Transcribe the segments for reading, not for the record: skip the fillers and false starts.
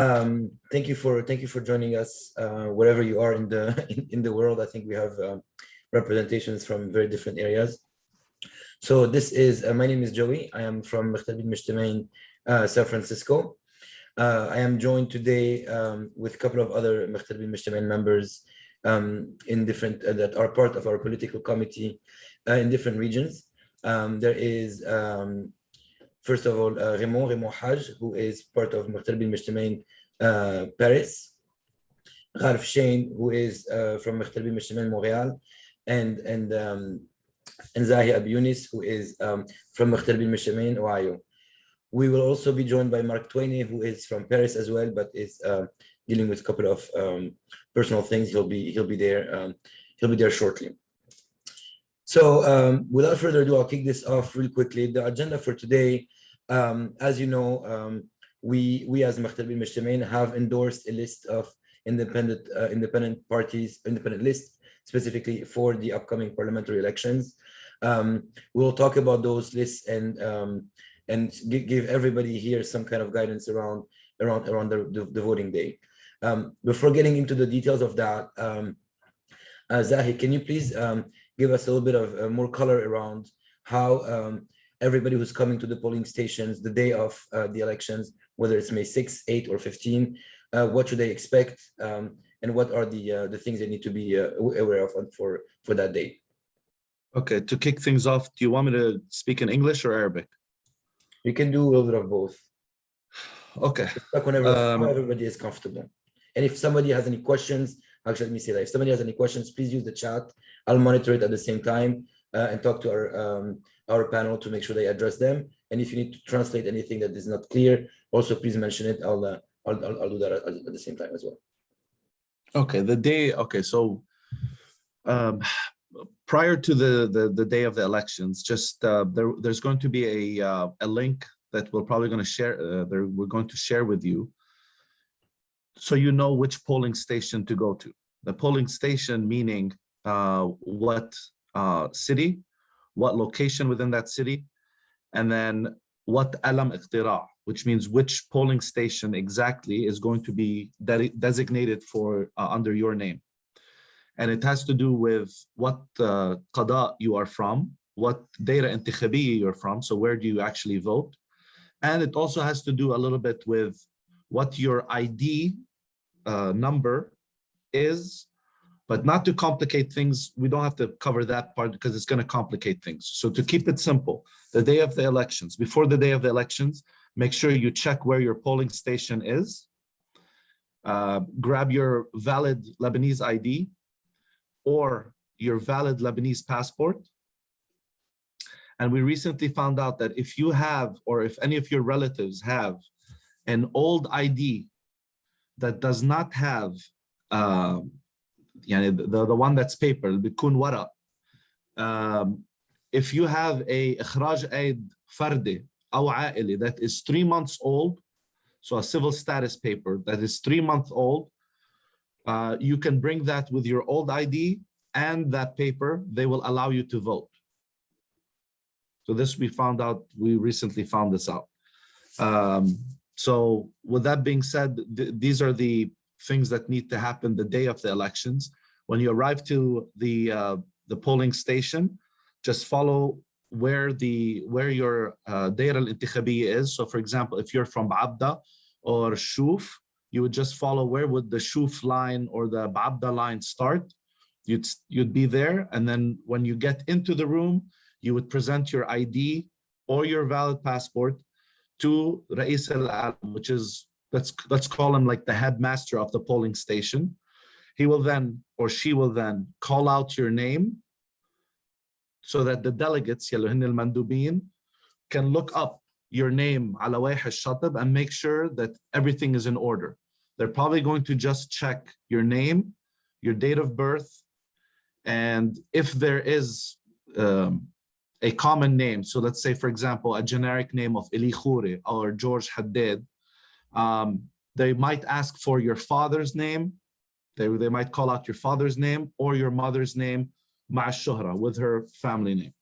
Thank you for joining us, wherever you are in the in the world. I think we have representations from very different areas. So this is my name is Joey. I am from مغتربين مجتمعين, San Francisco. I am joined today with a couple of other مغتربين مجتمعين members in different that are part of our political committee in different regions. There is first of all Raymond Haj, who is part of مغتربين مجتمعين Paris. Gharf Shane, who is from مغتربين مجتمعين Montreal, and Zahi Abyunis, who is from مغتربين مجتمعين Ohio. We will also be joined by Mark Twainey, who is from Paris as well, but is dealing with a couple of personal things. He'll be there shortly. So without further ado, I'll kick this off real quickly. The agenda for today, as you know, we as مغتربين مجتمعين have endorsed a list of independent parties, independent lists, specifically for the upcoming parliamentary elections. We'll talk about those lists and give everybody here some kind of guidance around the voting day. Before getting into the details of that, Zahi, can you please give us a little bit of more color around how everybody who's coming to the polling stations the day of the elections, whether it's May 6, 8, or 15, what should they expect, and what are the things they need to be aware of for that day? Okay, to kick things off, do you want me to speak in English or Arabic? You can do a little bit of both. Okay. Like whenever everybody is comfortable. And if somebody has any questions, actually, let me say that. If somebody has any questions, please use the chat. I'll monitor it at the same time and talk to our panel to make sure they address them. And if you need to translate anything that is not clear, also please mention it. I'll do that at the same time as well. Okay, the day. Okay, so prior to the day of the elections, just there's going to be a link that we're probably going to share. We're going to share with you, so you know which polling station to go to. The polling station meaning what city, what location within that city, and then what alam iqtira, which means which polling station exactly is going to be designated for under your name. And it has to do with what qada you are from, what daira intikhabiya you're from, so where do you actually vote. And it also has to do a little bit with what your ID number is, but not to complicate things. We don't have to cover that part because it's going to complicate things. So to keep it simple, the day of the elections, before the day of the elections, make sure you check where your polling station is. Grab your valid Lebanese ID or your valid Lebanese passport. And we recently found out that if you have, or if any of your relatives have an old ID that does not have, the one that's paper, بيكون ورق. If you have a إخراج عيد فردي أو عائلي that is 3 months old, so a civil status paper that is 3 months old, you can bring that with your old ID and that paper. They will allow you to vote. So this we recently found this out. So with that being said, these are the things that need to happen the day of the elections. When you arrive to the polling station, just follow where your daira al-intikhabiya is. So for example, if you're from Abda or Shuf, you would just follow where would the Shuf line or the Abda line start. You'd be there, and then when you get into the room, you would present your ID or your valid passport to Rais al-Alam, which is, let's call him like the headmaster of the polling station. He will then, or she will then, call out your name so that the delegates, يلوهن المندوبين, can look up your name على واحد الشطب and make sure that everything is in order. They're probably going to just check your name, your date of birth, and if there is a common name, so let's say, for example, a generic name of Eli Khouri or George Haddad, they might ask for your father's name. They might call out your father's name or your mother's name, مع الشهرة, with her family name.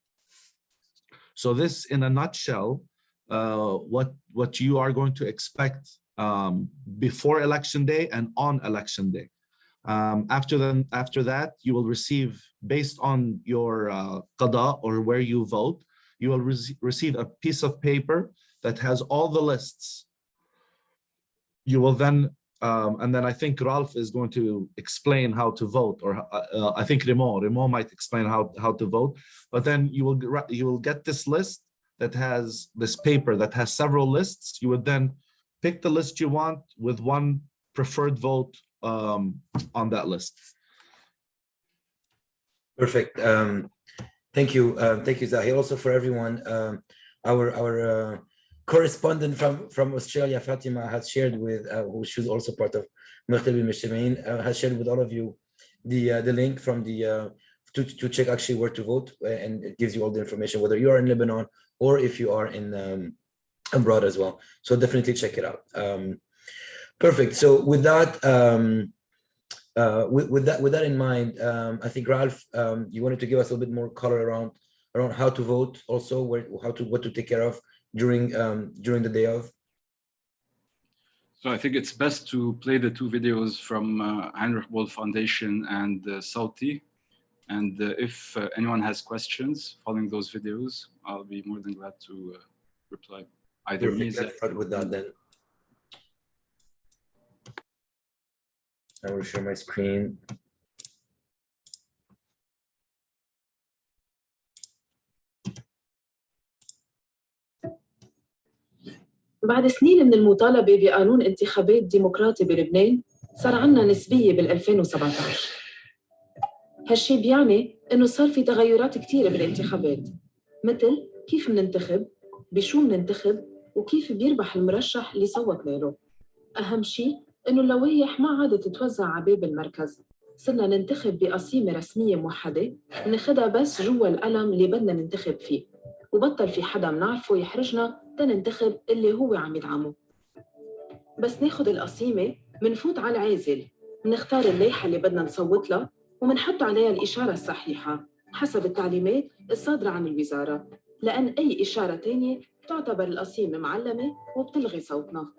So this, in a nutshell, what you are going to expect before election day and on election day. After that, you will receive, based on your qada or where you vote, you will receive a piece of paper that has all the lists. You will then, and then I think Ralph is going to explain how to vote, or I think Remo might explain how to vote. But then you will get this list that has this paper that has several lists. You would then pick the list you want with one preferred vote on that list. Perfect. Thank you, Zahi. Also for everyone, our correspondent from Australia, Fatima, has shared with, who she's also part of Maktab al-Mujtameen, has shared with all of you the link from the to check actually where to vote, and it gives you all the information whether you are in Lebanon or if you are in abroad as well. So definitely check it out. Perfect. So with that. With that in mind, I think Ralph, you wanted to give us a little bit more color around how to vote, also what to take care of during the day of. So I think it's best to play the two videos from Heinrich Böll Foundation and Sauti. And if anyone has questions following those videos, I'll be more than glad to reply. Either me. Let's start with that then. I will share my screen. بعد سنين من المطالبة بقانون انتخابات ديمقراطي بلبنان، صار عنا نسبية بال 2017. هالشي بيعني إنه صار في تغيرات كتيرة بالانتخابات، مثل كيف مننتخب، بشو مننتخب، وكيف بيربح المرشح اللي صوت له. أهم شي إنه اللوائح ما عادت تتوزع على باب المركز، صرنا ننتخب بقسيمة رسمية موحدة، ناخدها بس جوا القلم اللي بدنا ننتخب فيه، وبطل في حدا منعرفه يحرجنا تننتخب اللي هو عم يدعمه. بس ناخد القسيمة، منفوت على العازل، منختار اللائحة اللي بدنا نصوت لها، ومنحط عليها الإشارة الصحيحة حسب التعليمات الصادرة عن الوزارة، لأن أي إشارة تانية تعتبر القسيمة معلمة وبتلغي صوتنا.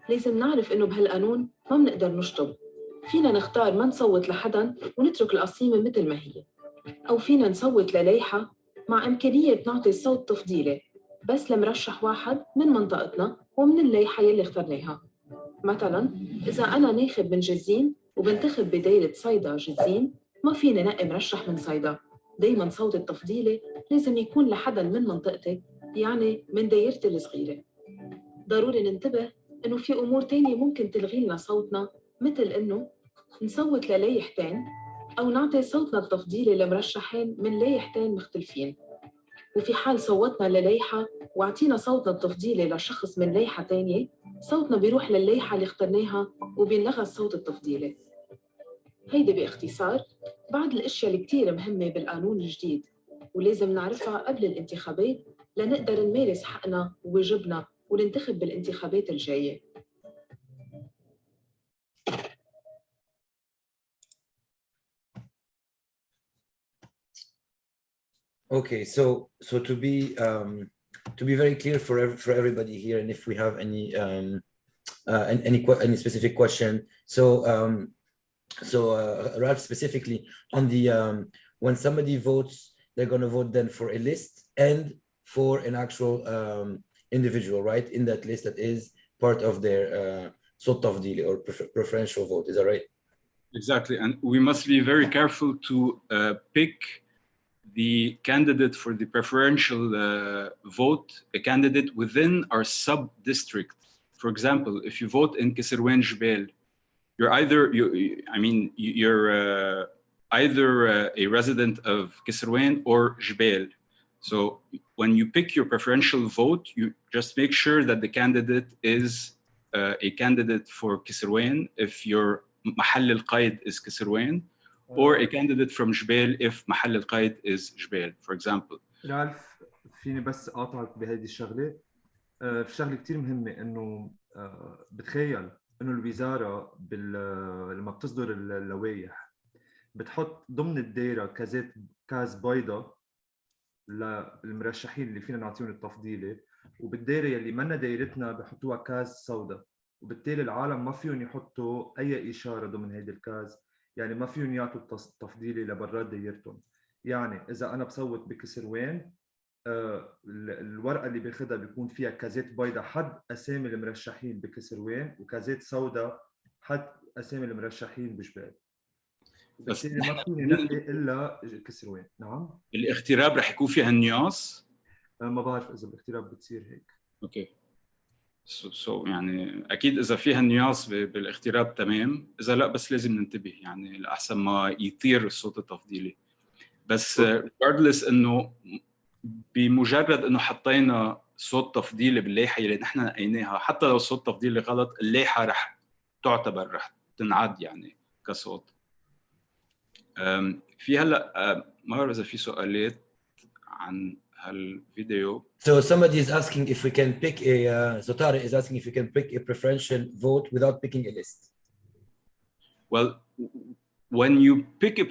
لازم نعرف إنه بهالقانون ما منقدر نشطب، فينا نختار ما نصوت لحدا ونترك القسيمة مثل ما هي، أو فينا نصوت للايحة مع إمكانية نعطي الصوت تفضيلي بس لمرشح واحد من منطقتنا ومن اللايحة يلي اخترناها. مثلاً إذا أنا ناخب من جزين وبنتخب بدايرة صيدا جزين، ما فيني نقي مرشح من صيدا، دايماً صوت التفضيلي لازم يكون لحدا من منطقتي، يعني من دايرتي الصغيرة. ضروري ننتبه إنه في أمور تانية ممكن تلغي لنا صوتنا، مثل إنه نصوت للايحتين أو نعطي صوتنا التفضيلي لمرشحين من لايحتين مختلفين. وفي حال صوتنا للايحة واعطينا صوتنا التفضيلي لشخص من لايحة تانية، صوتنا بيروح للايحة اللي اخترناها وبينلغى الصوت التفضيلي. هيدي باختصار بعض الأشياء اللي كتير مهمة بالقانون الجديد، ولازم نعرفها قبل الانتخابات لنقدر نمارس حقنا وواجبنا وننتخب بالانتخابات الجاية. Okay, so to be very clear for everybody here, and if we have any specific question, so Ralph, specifically on the when somebody votes, they're going to vote then for a list and for an actual individual, right? In that list that is part of their sort of deal or preferential vote. Is that right? Exactly, and we must be very careful to pick the candidate for the preferential vote, a candidate within our sub-district. For example, if you vote in Kisirwan Jbel, you're either either a resident of Kisirwan or Jbel. So when you pick your preferential vote, you just make sure that the candidate is a candidate for Kisirwan if your محل القيد is Kisirwan, or a candidate from Jbel if محل القيد is Jbel, for example. رالف، فيني بس أقاطعك بهذه الشغلة. في شغلة كتير مهمة إنه بتخيل إنه الوزارة لما بتصدر اللوائح بتحط ضمن الدائرة كاز بيضة للمرشحين اللي فينا نعطيهم التفضيلي، وبالدائرة اللي منا دايرتنا بحطوها كاز سوداء. وبالتالي العالم ما فيهم يحطوا اي اشاره ضمن هيدي الكاز، يعني ما فيهم يعطوا تفضيلي لبرات دايرتهم. يعني اذا انا بصوت بكسروان الورقه اللي باخذها بيكون فيها كازات بيضاء حد اسامي المرشحين بكسروان وكازات سوداء حد اسامي المرشحين بجبال، بس وبالتالي ما فيني نقي الا كسروان. نعم الاغتراب رح يكون فيها النياس. ما بعرف اذا بالاغتراب بتصير هيك. اوكي يعني اكيد اذا فيها نياس بالاغتراب تمام، اذا لا بس لازم ننتبه يعني لأحسن ما يطير الصوت التفضيلي. بس regardless انه بمجرد انه حطينا صوت تفضيلي باللائحه اللي نحن نقيناها، حتى لو صوت تفضيلي غلط اللائحه رح تعتبر رح تنعد يعني كصوت. في هلا ما بعرف اذا في سؤالات عن هالفيديو. So somebody is asking if we can pick a, so Tariq is asking if we can pick a preferential vote without picking a list. Well, when you pick a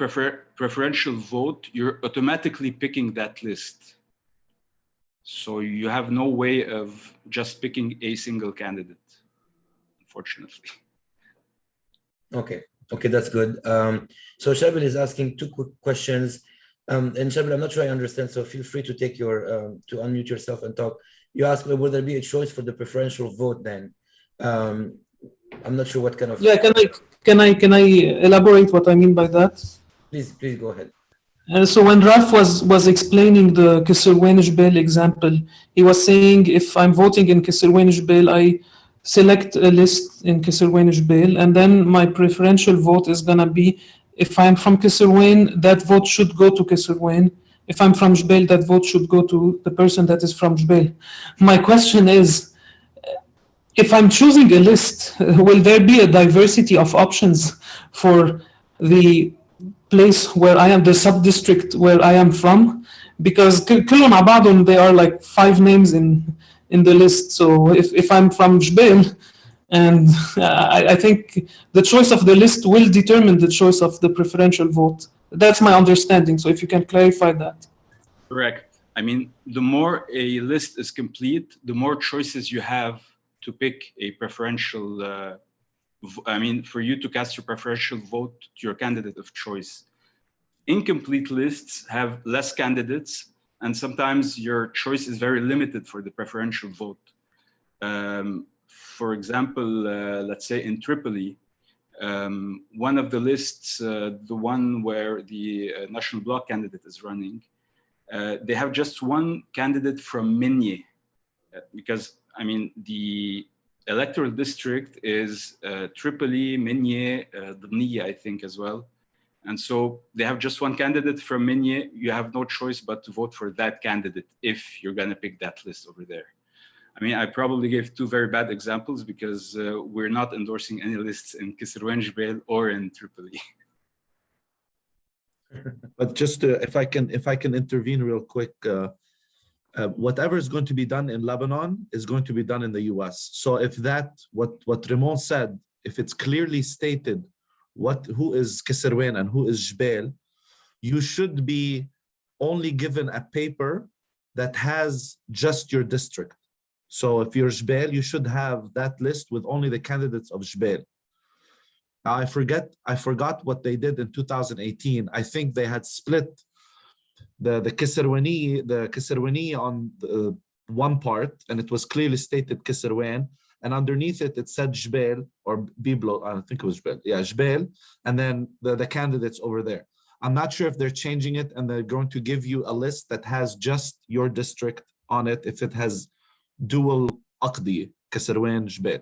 preferential vote, you're automatically picking that list. So you have no way of just picking a single candidate, unfortunately. Okay, that's good. So Shabil is asking two quick questions. And Shabil, I'm not sure I understand, so feel free to take your, to unmute yourself and talk. You asked, will there be a choice for the preferential vote then? I'm not sure what kind of... Yeah, can I elaborate what I mean by that? Please go ahead. So when Ralph was explaining the Kisirwen Jbel example, he was saying if I'm voting in Kisirwen Jbel, I select a list in Kisirwen Jbel, and then my preferential vote is gonna be, if I'm from Kisirwen, that vote should go to Kisirwen. If I'm from Jbel, that vote should go to the person that is from Jbel. My question is, if I'm choosing a list, will there be a diversity of options for the place where I am, the sub-district where I am from? Because كلهم على بعضهم they are like 5 names in the list. So if I'm from Jbel, and I think the choice of the list will determine the choice of the preferential vote. That's my understanding. So if you can clarify that. Correct. I mean, the more a list is complete, the more choices you have to pick a preferential, I mean, for you to cast your preferential vote to your candidate of choice. Incomplete lists have less candidates, and sometimes your choice is very limited for the preferential vote. For example, let's say in Tripoli, one of the lists, the one where the National Bloc candidate is running, they have just one candidate from Minye, because I mean, the electoral district is Tripoli, Minye, Dniya, I think as well. And so they have just one candidate from Minye. You have no choice but to vote for that candidate if you're going to pick that list over there. I mean, I probably gave 2 very bad examples because we're not endorsing any lists in Kisirwen Jbel or in Tripoli. But just if I can intervene real quick, whatever is going to be done in Lebanon is going to be done in the US. So if that, what Ramon said, if it's clearly stated who is Kisirwen and who is Jbel, you should be only given a paper that has just your district. So if you're Jbel, you should have that list with only the candidates of Jbel. Now I forgot what they did in 2018. I think they had split the Kisirwani on the one part, and it was clearly stated Kisirwan, and underneath it said Jbel or Biblo, I think it was Jbel, yeah, Jbel, and then the candidates over there. I'm not sure if they're changing it and they're going to give you a list that has just your district on it, if it has dual Aqdi, Kisirwan, Jbel.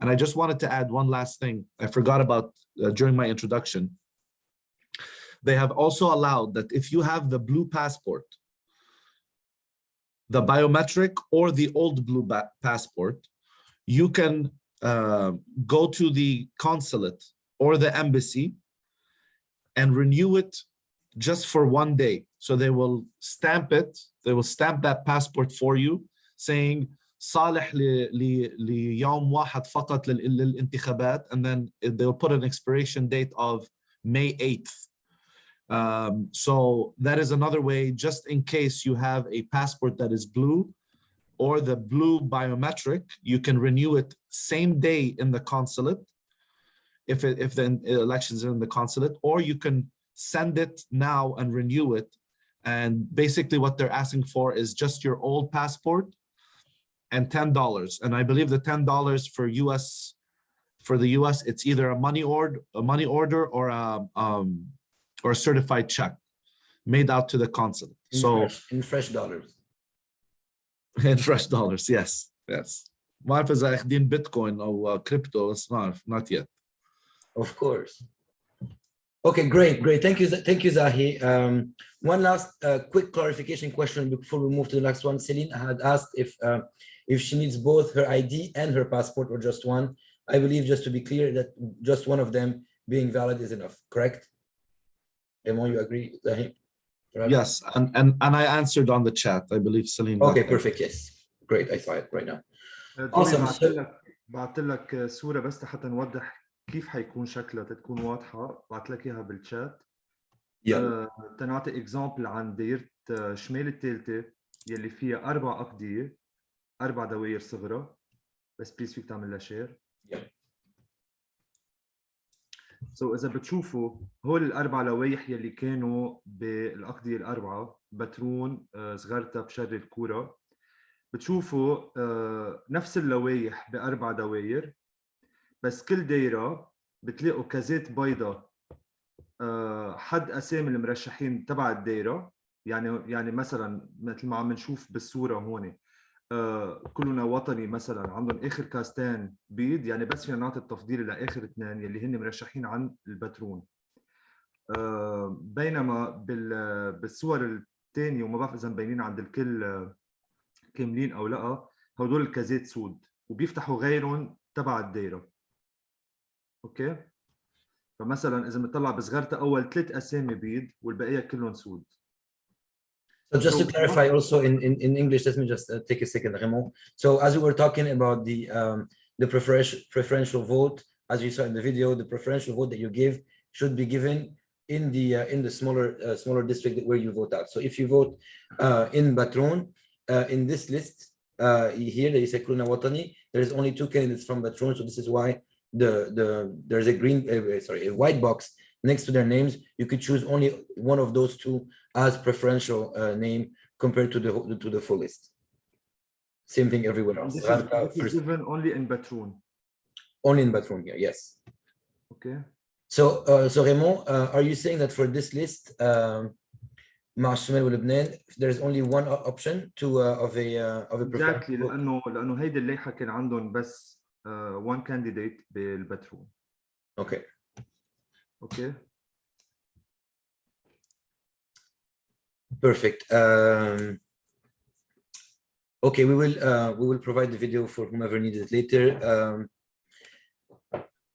And I just wanted to add one last thing I forgot about during my introduction. They have also allowed that if you have the blue passport, the biometric or the old blue passport, you can go to the consulate or the embassy and renew it just for 1 day. So they will stamp it, they will stamp that passport for you saying صالح ليوم واحد فقط للانتخابات, and then they'll put an expiration date of May 8th. So that is another way, just in case you have a passport that is blue, or the blue biometric, you can renew it same day in the consulate if the elections are in the consulate, or you can send it now and renew it. And basically what they're asking for is just your old passport and $10. And I believe the $10 for the US, it's either a money order or a certified check made out to the consulate. In fresh dollars. In fresh dollars, yes. ما أعرف إذا أخدين بيتكوين أو كريبتو بس ما أعرف, not yet. Of course. Okay, great. Thank you, Zahi. One last quick clarification question before we move to the next one. Celine had asked if she needs both her ID and her passport or just one. I believe, just to be clear, that just one of them being valid is enough, correct? Emon, you agree, Zahi? Right. Yes, and I answered on the chat. I believe Celine. Okay, perfect. Yes, great. I saw it right now. Awesome. بعت لك صورة بس حتى نوضح كيف حيكون شكلها تكون واضحة. بعت لك إياها بالشات. تنعطي إكزامبل عن دايرة شمال الثالثة يلي فيها 4 أقضية 4 دواير صغرى. بس بليز فيك تعمل لها شير. إذا بتشوفوا هول ال4 لوايح يلي كانوا بالأقضية ال4 بترون صغرتها بشر الكورة. بتشوفوا نفس اللوايح ب4 دواير، بس كل دايرة بتلاقوا كازات بيضة حد أسامي المرشحين تبع الدايرة. يعني مثلا مثل ما عم نشوف بالصورة هون كلنا وطني مثلا عندهم آخر كاستان بيض، يعني بس فينا نعطي التفضيل لآخر 2 يلي هن مرشحين عن البترون. بينما بالصور الثانية وما بعرف إذا مبينين عند الكل كاملين أو لا، هدول الكازات سود وبيفتحوا غيرهم تبع الدايرة. اوكي، فمثلا اذا بنطلع بصغرتها اول 3 اسامي بيض والبقيه كلهم سود. So just to clarify also in English, let me just take a second, Raymond. So as we were talking about the preferential vote, as you saw in the video, the preferential vote that you give should be given in the smaller district where you vote out. So if you vote in Batron, in this list here that you say Kuluna Watani, there is only 2 candidates from Batron. So this is why there's a white box next to their names. You could choose only one of those 2 as preferential name compared to the full list. Same thing everywhere else. This is given only in Batron. Only in Batron here, yes. Okay. So Raymond, are you saying that for this list, مع الشمال ولبنان, there's only one option of a exactly لأنه هيدي اللائحة كان عندهم بس one candidate بالبترون. Okay. Perfect. Okay, we will provide the video for whomever needs it later.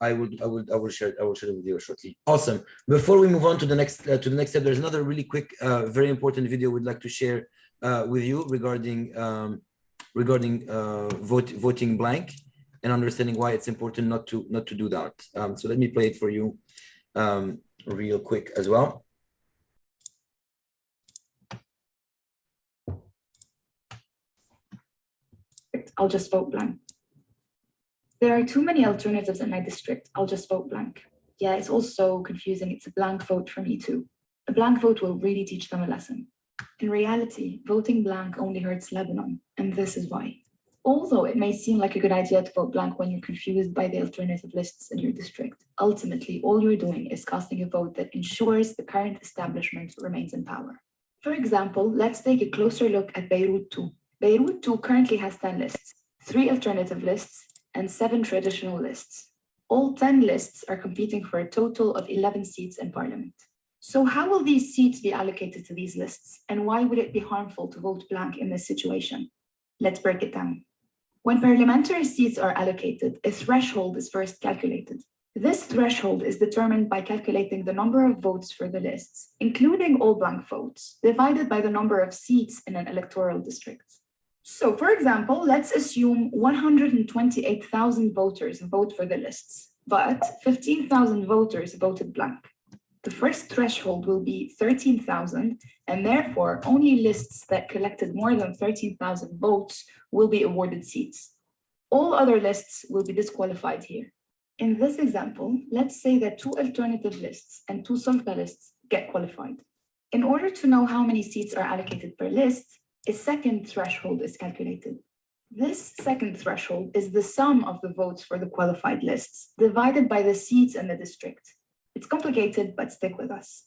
I will share the video shortly. Awesome. Before we move on to the next step, there's another really quick, very important video we'd like to share with you regarding voting blank and understanding why it's important not to do that. So let me play it for you real quick as well. I'll just vote blank. There are too many alternatives in my district. I'll just vote blank. Yeah, it's also confusing. It's a blank vote for me too. A blank vote will really teach them a lesson. In reality, voting blank only hurts Lebanon, and this is why. Although it may seem like a good idea to vote blank when you're confused by the alternative lists in your district, ultimately, all you're doing is casting a vote that ensures the current establishment remains in power. For example, let's take a closer look at Beirut 2. Beirut 2 currently has 10 lists, 3 alternative lists, and 7 traditional lists. All 10 lists are competing for a total of 11 seats in parliament. So how will these seats be allocated to these lists, and why would it be harmful to vote blank in this situation? Let's break it down. When parliamentary seats are allocated, a threshold is first calculated. This threshold is determined by calculating the number of votes for the lists, including all blank votes, divided by the number of seats in an electoral district. So, for example, let's assume 128,000 voters vote for the lists, but 15,000 voters voted blank. The first threshold will be 13,000, and therefore only lists that collected more than 13,000 votes will be awarded seats. All other lists will be disqualified here. In this example, let's say that 2 alternative lists and 2 sulta lists get qualified. In order to know how many seats are allocated per list, a second threshold is calculated. This second threshold is the sum of the votes for the qualified lists divided by the seats in the district. It's complicated, but stick with us.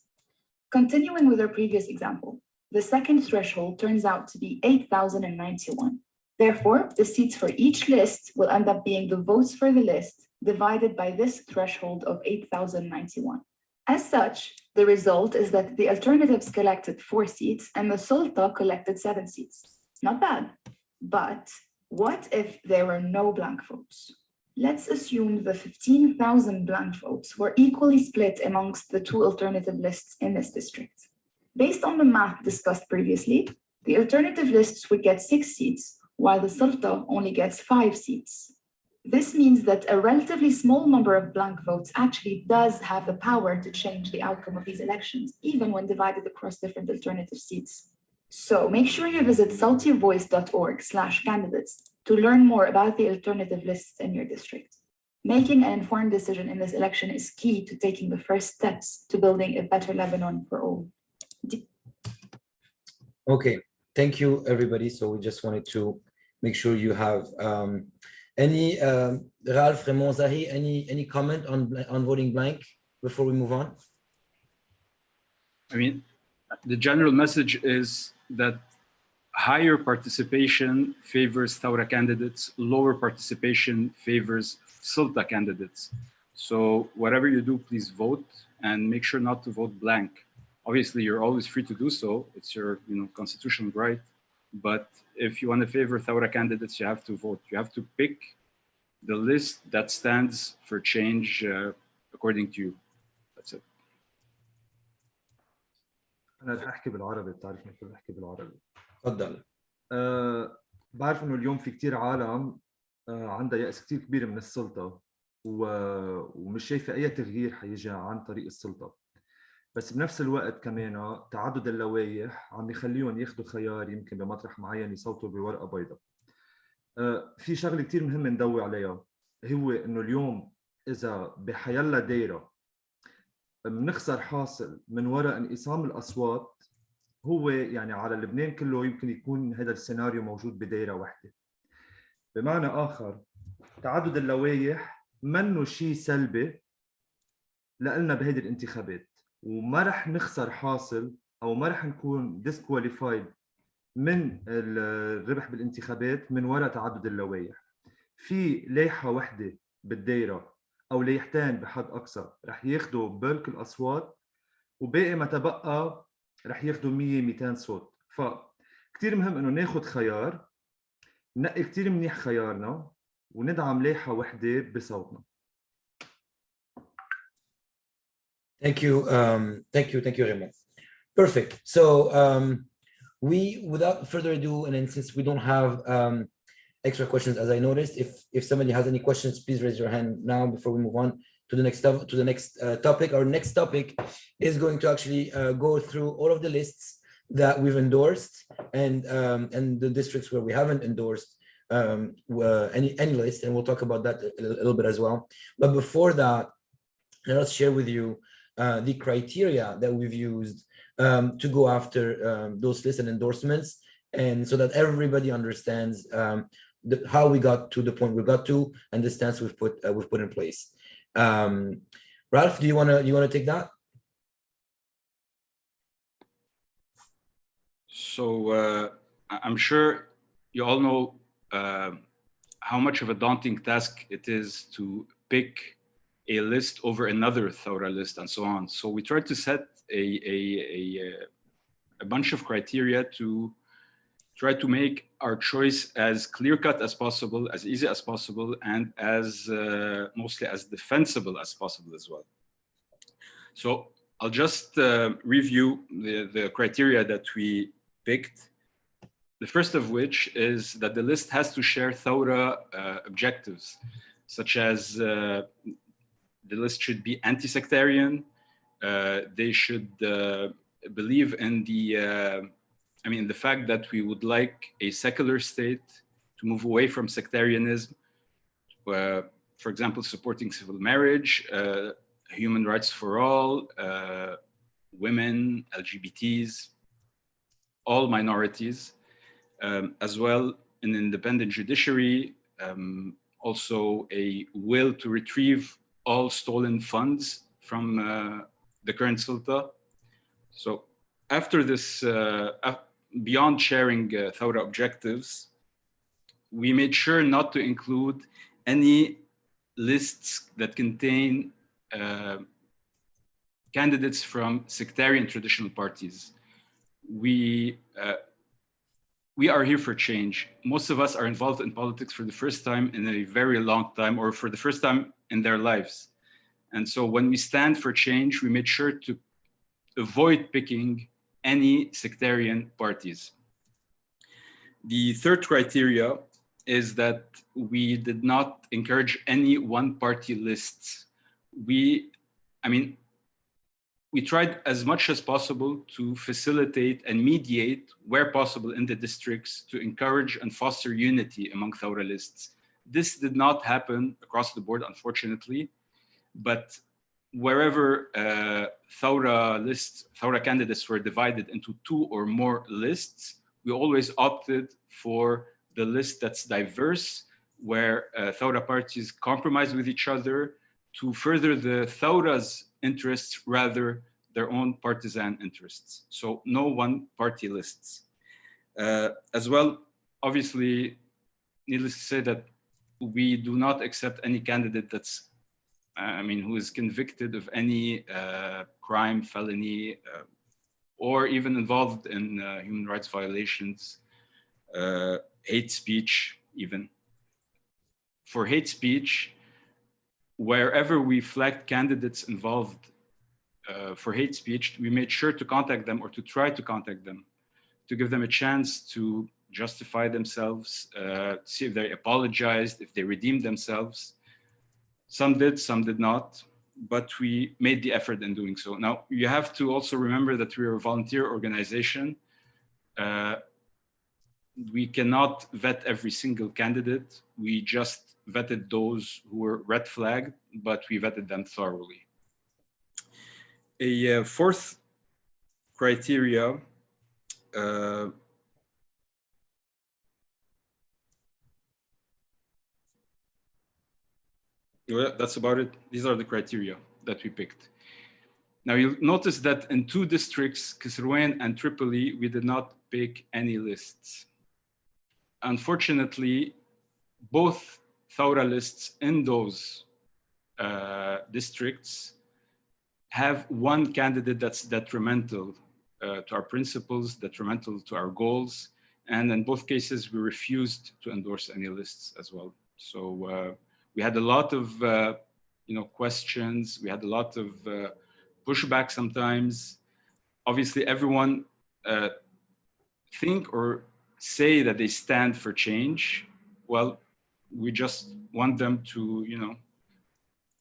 Continuing with our previous example, the second threshold turns out to be 8,091. Therefore, the seats for each list will end up being the votes for the list divided by this threshold of 8,091. As such, the result is that the alternatives collected 4 seats and the sulta collected 7 seats. Not bad. But what if there were no blank votes? Let's assume the 15,000 blank votes were equally split amongst the 2 alternative lists in this district. Based on the math discussed previously, the alternative lists would get 6 seats, while the sulta only gets 5 seats. This means that a relatively small number of blank votes actually does have the power to change the outcome of these elections, even when divided across different alternative seats. So make sure you visit saltyvoice.org/candidates to learn more about the alternative lists in your district. Making an informed decision in this election is key to taking the first steps to building a better Lebanon for all. Okay, thank you, everybody. So we just wanted to make sure you have any Ralph, Raymond, Zahi, any comment on voting blank before we move on? I mean, the general message is that higher participation favors Thawra candidates, lower participation favors Sulta candidates. So whatever you do, please vote and make sure not to vote blank. Obviously, you're always free to do so. It's your constitutional right. But if you want to favor Thawra candidates, you have to vote. You have to pick the list that stands for change according to you. That's it. أنا رح أحكي بالعربي، بتعرفني كيف بحكي بالعربي. تفضل. بعرف إنه اليوم في كتير عالم عندها يأس كتير كبير من السلطة ومش شايفة أي تغيير حيجي عن طريق السلطة. بس بنفس الوقت كمان تعدد اللوائح عم يخليهم ياخذوا خيار يمكن بمطرح معين يصوتوا بورقة بيضاء. في شغله كتير مهمه ندوي عليها، هو انه اليوم اذا بحيلا دايره بنخسر حاصل من وراء انقسام الاصوات، هو يعني على لبنان كله يمكن يكون هذا السيناريو موجود بدايره واحده. بمعنى اخر تعدد اللوائح منه شيء سلبي لنا بهيدي الانتخابات، وما رح نخسر حاصل او ما رح نكون ديسكواليفايد من الربح بالانتخابات من وراء تعدد اللوائح. في لايحه وحده بالدايره او لايحتين بحد اقصى رح ياخذوا بلك الاصوات، وباقي ما تبقى رح ياخذوا 100-200 صوت. فكتير مهم انه ناخذ خيار، ننقي كتير منيح خيارنا وندعم لايحه وحده بصوتنا. Thank you, Raymond. Perfect. So without further ado, and then since we don't have extra questions, as I noticed, if somebody has any questions, please raise your hand now before we move on to the next topic. Our next topic is going to actually go through all of the lists that we've endorsed and the districts where we haven't endorsed any list, and we'll talk about that a little bit as well. But before that, let us share with you the criteria that we've used to go after those lists and endorsements, and so that everybody understands how we got to the point we got to and the stance we've put in place. Ralph, do you wanna take that? So I'm sure you all know how much of a daunting task it is to pick a list over another Thawra list and so on. So we tried to set a bunch of criteria to try to make our choice as clear-cut as possible, as easy as possible, and as mostly as defensible as possible as well. So I'll just review the criteria that we picked. The first of which is that the list has to share Thawra objectives, such as the list should be anti-sectarian, they should believe in the fact that we would like a secular state to move away from sectarianism, for example, supporting civil marriage, human rights for all, women, LGBTs, all minorities, as well an independent judiciary, also a will to retrieve all stolen funds from the current sulta. So after this, beyond sharing Thawra objectives, we made sure not to include any lists that contain candidates from sectarian traditional parties. We are here for change. Most of us are involved in politics for the first time in a very long time, or for the first time in their lives. And so when we stand for change, we made sure to avoid picking any sectarian parties. The third criteria is that we did not encourage any one-party lists. We tried as much as possible to facilitate and mediate where possible in the districts to encourage and foster unity among Thawra lists. This did not happen across the board, unfortunately, but wherever Thawra candidates were divided into 2 or more lists, we always opted for the list that's diverse, where Thawra parties compromise with each other to further the Thawra's interests rather their own partisan interests. So no one-party lists. As well, obviously, needless to say that we do not accept any candidate that's, who is convicted of any crime, felony, or even involved in human rights violations, hate speech even. For hate speech, wherever we flagged candidates involved for hate speech, we made sure to contact them or to try to contact them, to give them a chance to justify themselves, see if they apologized, if they redeemed themselves. Some did, some did not, but we made the effort in doing so. Now, you have to also remember that we are a volunteer organization. We cannot vet every single candidate. We just vetted those who were red flagged, but we vetted them thoroughly. A fourth criteria that's about it. These are the criteria that we picked. Now you'll notice that in 2 districts, Kisrwain and Tripoli, we did not pick any lists. Unfortunately, both Thawra lists in those districts have one candidate that's detrimental to our principles, detrimental to our goals. And in both cases, we refused to endorse any lists as well. So we had a lot of questions. We had a lot of pushback sometimes. Obviously, everyone think or say that they stand for change. Well, we just want them to,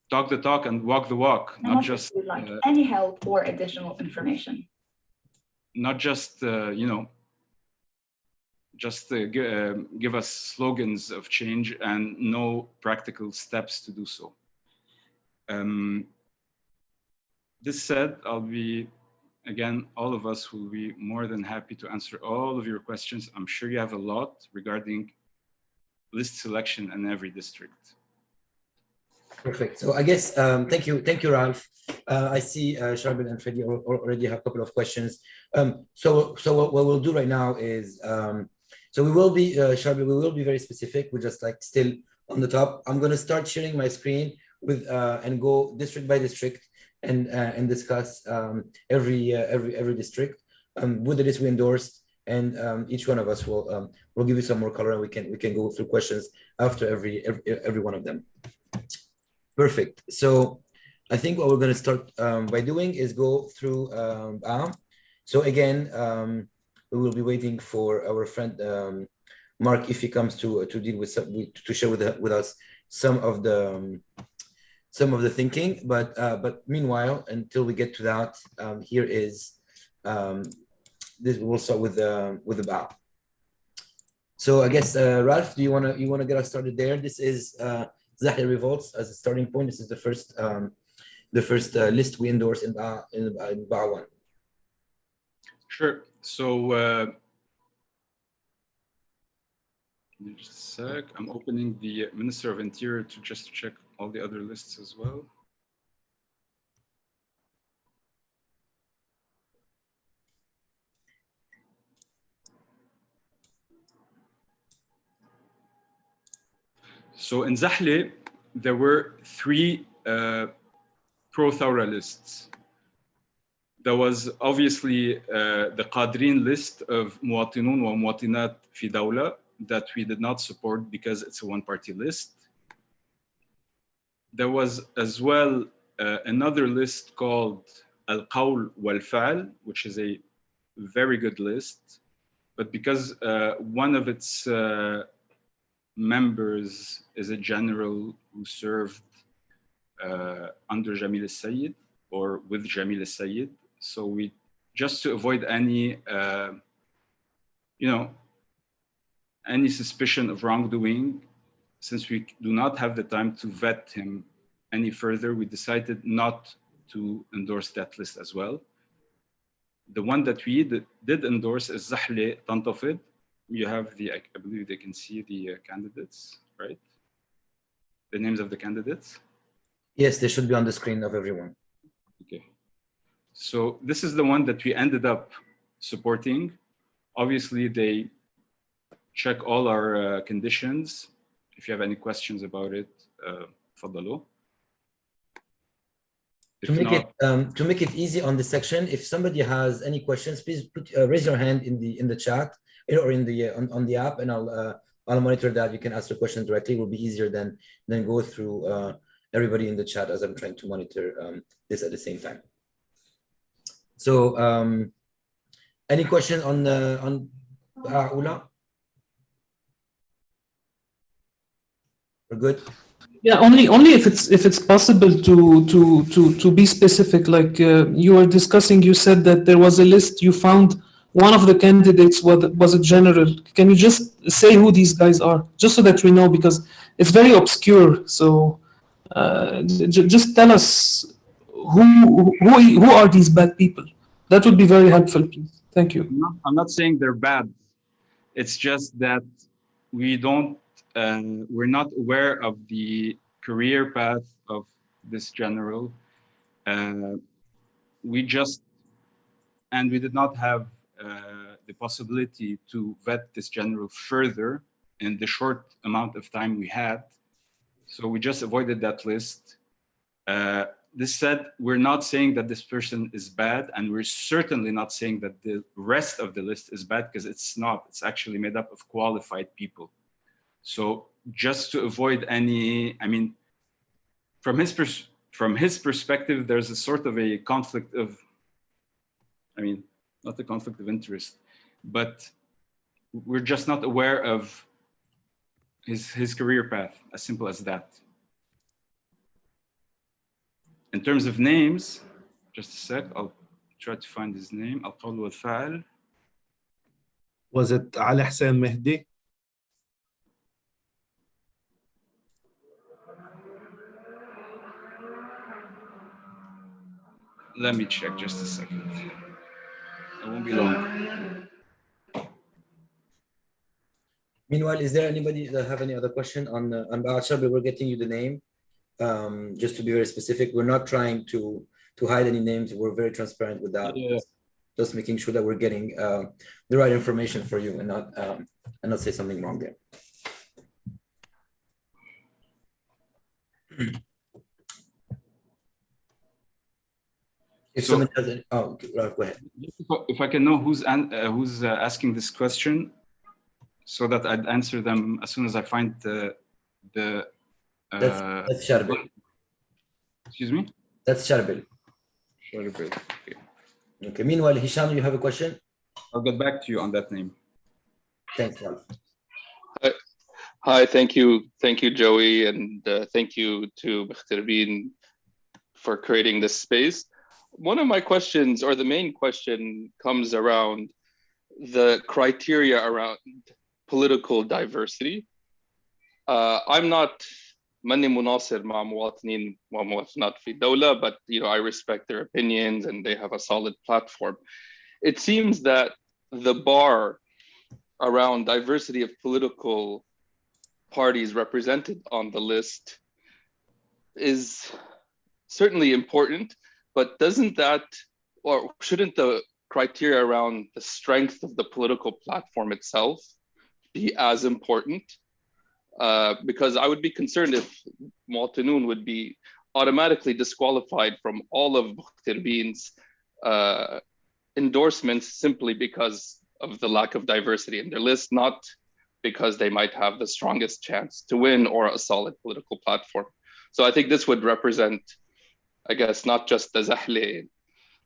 talk the talk and walk the walk, not just like any help or additional information. Not just give us slogans of change and no practical steps to do so. This said, again, all of us will be more than happy to answer all of your questions. I'm sure you have a lot regarding list selection in every district. Perfect. So I guess, thank you, Ralph. I see Charbel and Freddie already have a couple of questions. So what we'll do right now is, so we will be, Charbel, we will be very specific. We're just like still on the top. I'm going to start sharing my screen with and go district by district and discuss every district with the list we endorsed, and each one of us will give you some more color, and we can go through questions after every one of them. Perfect. So I think what we're going to start by doing is go through So again, we will be waiting for our friend Mark if he comes to deal with to share with us some of the some of the thinking, but meanwhile, until we get to that, here is this. We'll start with the bow. So I guess Ralph, do you wanna get us started there? This is Zahir revolts as a starting point. This is the first list we endorse in Ba 1. Sure. So just a sec. I'm opening the Minister of Interior to just check all the other lists as well. So in Zahle, there were 3 pro-Thawra lists. There was obviously the Qadrin list of Muwatinun wa Muwatinat fi Dawla that we did not support because it's a one-party list. There was as well another list called Al-Qawl wal-Fa'al, which is a very good list. But because one of its members is a general who served under Jamil al-Sayyid or with Jamil al-Sayyid, so we, just to avoid any, any suspicion of wrongdoing, since we do not have the time to vet him any further, we decided not to endorse that list as well. The one that we did endorse is Zahle Tantafid. You have I believe they can see the candidates, right? The names of the candidates. Yes, they should be on the screen of everyone. Okay. So this is the one that we ended up supporting. Obviously, they check all our conditions. If you have any questions about it, fadalo. To make it easy on this section, if somebody has any questions, please raise your hand in the chat or in the on the app, and I'll monitor that. You can ask your question directly. It will be easier than go through everybody in the chat as I'm trying to monitor this at the same time. So, any question on Ula? We're good. Yeah, only if it's possible to be specific. Like you were discussing, you said that there was a list. You found one of the candidates was a general. Can you just say who these guys are, just so that we know, because it's very obscure. So just tell us who are these bad people. That would be very helpful, please. Thank you. I'm not saying they're bad. It's just that we're not aware of the career path of this general. We did not have the possibility to vet this general further in the short amount of time we had. So we just avoided that list. This said, we're not saying that this person is bad, and we're certainly not saying that the rest of the list is bad, because it's not. It's actually made up of qualified people. So just to avoid any, I mean, from his perspective, there's a sort of a conflict of, I mean, not a conflict of interest, but we're just not aware of his career path, as simple as that. In terms of names, just a sec, I'll try to find his name. Al-Qawl wal-Fa'al. Was it Ali Hussein Mehdi? Let me check just a second. It won't be long. Meanwhile, is there anybody that have any other question on Ba'ashabi? We're getting you the name. Just to be very specific, we're not trying to hide any names. We're very transparent with that. Yeah. Just making sure that we're getting the right information for you and not say something wrong there. If someone has any, okay, Ralph, go ahead. If I can know who's asking this question, so that I'd answer them as soon as I find that's Sharbil. Excuse me? That's Sharbil. Sharbil. Okay. Okay. Meanwhile, Hisham, you have a question? I'll get back to you on that name. Thanks, Ralph. Hi, thank you, Joey, and thank you to Mukhtarabin for creating this space. One of my questions, or the main question, comes around the criteria around political diversity. I'm not ماني مناصر مع مواطنين ومواطنات في الدولة, but I respect their opinions and they have a solid platform. It seems that the bar around diversity of political parties represented on the list is certainly important, but doesn't that, or shouldn't the criteria around the strength of the political platform itself be as important? Because I would be concerned if Mu'tanoon would be automatically disqualified from all of Mukhtarabin's endorsements simply because of the lack of diversity in their list, not because they might have the strongest chance to win or a solid political platform. So I think this would represent, I guess, not just the Zahle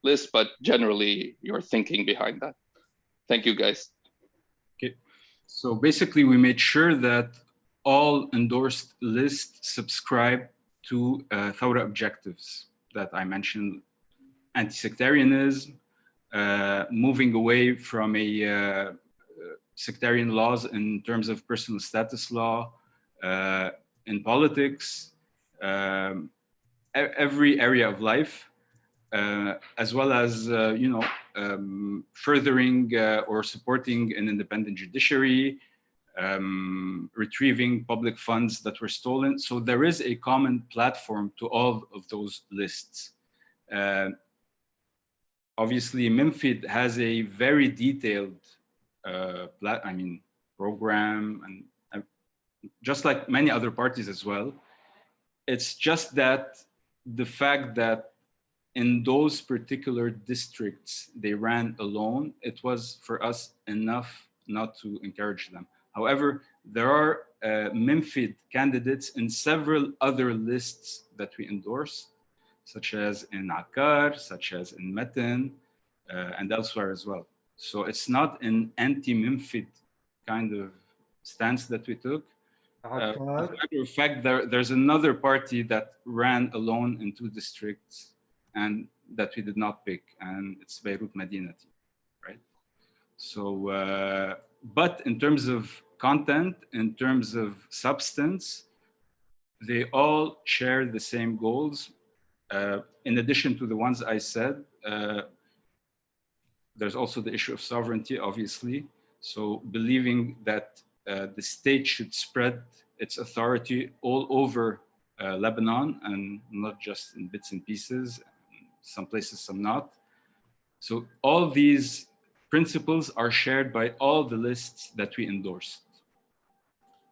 list, but generally your thinking behind that. Thank you, guys. Okay, so basically we made sure that all endorsed lists subscribe to Thawra objectives that I mentioned: anti-sectarianism, moving away from a sectarian laws in terms of personal status law, in politics, every area of life, as well as furthering or supporting an independent judiciary, retrieving public funds that were stolen. So there is a common platform to all of those lists. Obviously, MIMFID has a very detailed program, and just like many other parties as well. It's just that the fact that in those particular districts they ran alone, it was for us enough not to encourage them. However, there are MIMFID candidates in several other lists that we endorse, such as in Akkar, such as in Metin, and elsewhere as well. So it's not an anti-MIMFID kind of stance that we took. As a matter of fact, there's another party that ran alone in 2 districts and that we did not pick, and it's Beirut Madinati, right? So, but in terms of content, in terms of substance, they all share the same goals. In addition to the ones I said, there's also the issue of sovereignty, obviously. So believing that the state should spread its authority all over Lebanon and not just in bits and pieces, some places, some not. So all these principles are shared by all the lists that we endorsed.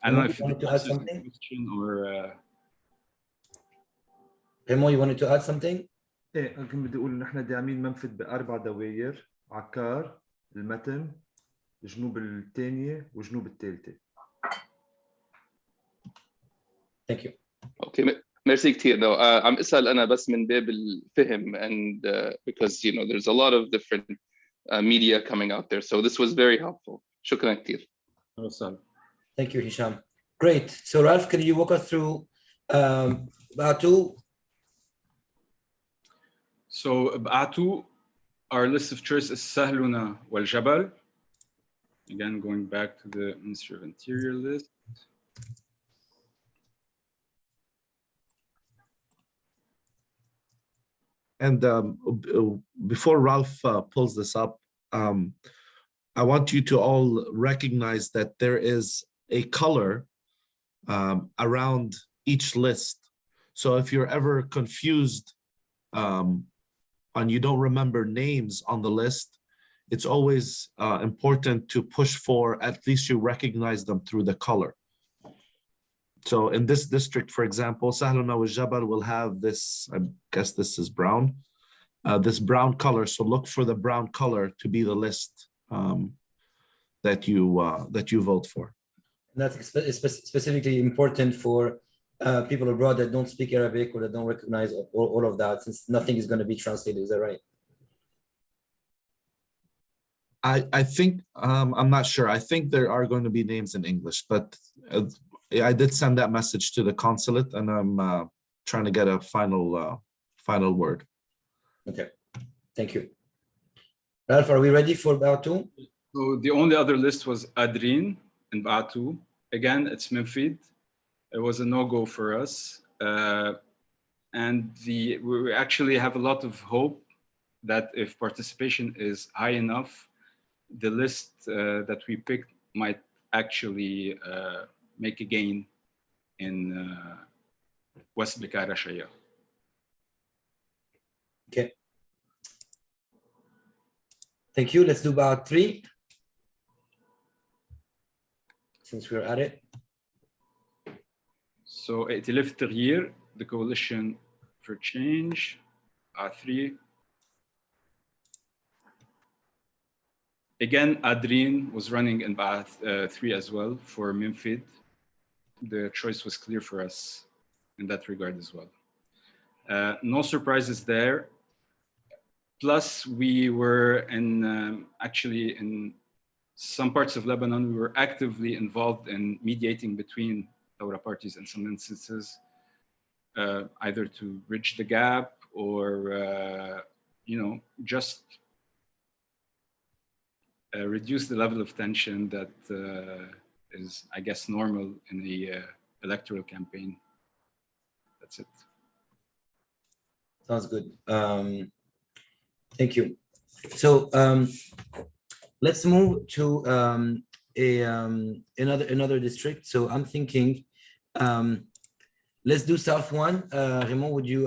I don't know if you wanted to add something? Question or Remo, you wanted to add something? ايه كنت بدي اقول نحن داعمين منفذ ب4 دواير: عكار، المتن، جنوب الثانية وجنوب الثالثة. Thank you. Okay, merci كتير. No, عم اسال انا بس من باب الفهم, and because there's a lot of different media coming out there, so this was very helpful. شكرا كتير. Thank you, Hisham. Great. So Ralph, can you walk us through Ba'atu? So Ba'atu, our list of choice is Sahluna wal Jabal. Again, going back to the Ministry of Interior list. And before Ralph pulls this up, I want you to all recognize that there is a color around each list. So if you're ever confused and you don't remember names on the list, it's always important to push for at least you recognize them through the color. So in this district, for example, Sahluna wal Jabal will have this, I guess this is brown, this brown color. So look for the brown color to be the list that you vote for. And that's specifically important for people abroad that don't speak Arabic or that don't recognize all of that, since nothing is going to be translated. Is that right? I think, I'm not sure. I think there are going to be names in English, but I did send that message to the consulate, and I'm trying to get a final word. Okay, thank you. Ralph, are we ready for Batu? So the only other list was Adrin and Batu. Again, it's Memphis. It was a no-go for us. And we actually have a lot of hope that if participation is high enough, the list that we picked might actually make a gain in West Bekaa Shaya. Okay. Thank you. Let's do about 3. Since we're at it. So ائتلاف التغيير, the Coalition for Change, 3. Again, Adrin was running in Ba'ath 3 as well for Memphis. The choice was clear for us in that regard as well. No surprises there. Plus, we were actually in some parts of Lebanon, we were actively involved in mediating between Thawra parties in some instances, either to bridge the gap or, just reduce the level of tension that is, I guess, normal in the electoral campaign. That's it. Sounds good. Thank you. So let's move to another district. So I'm thinking, let's do South 1. Raymond, would you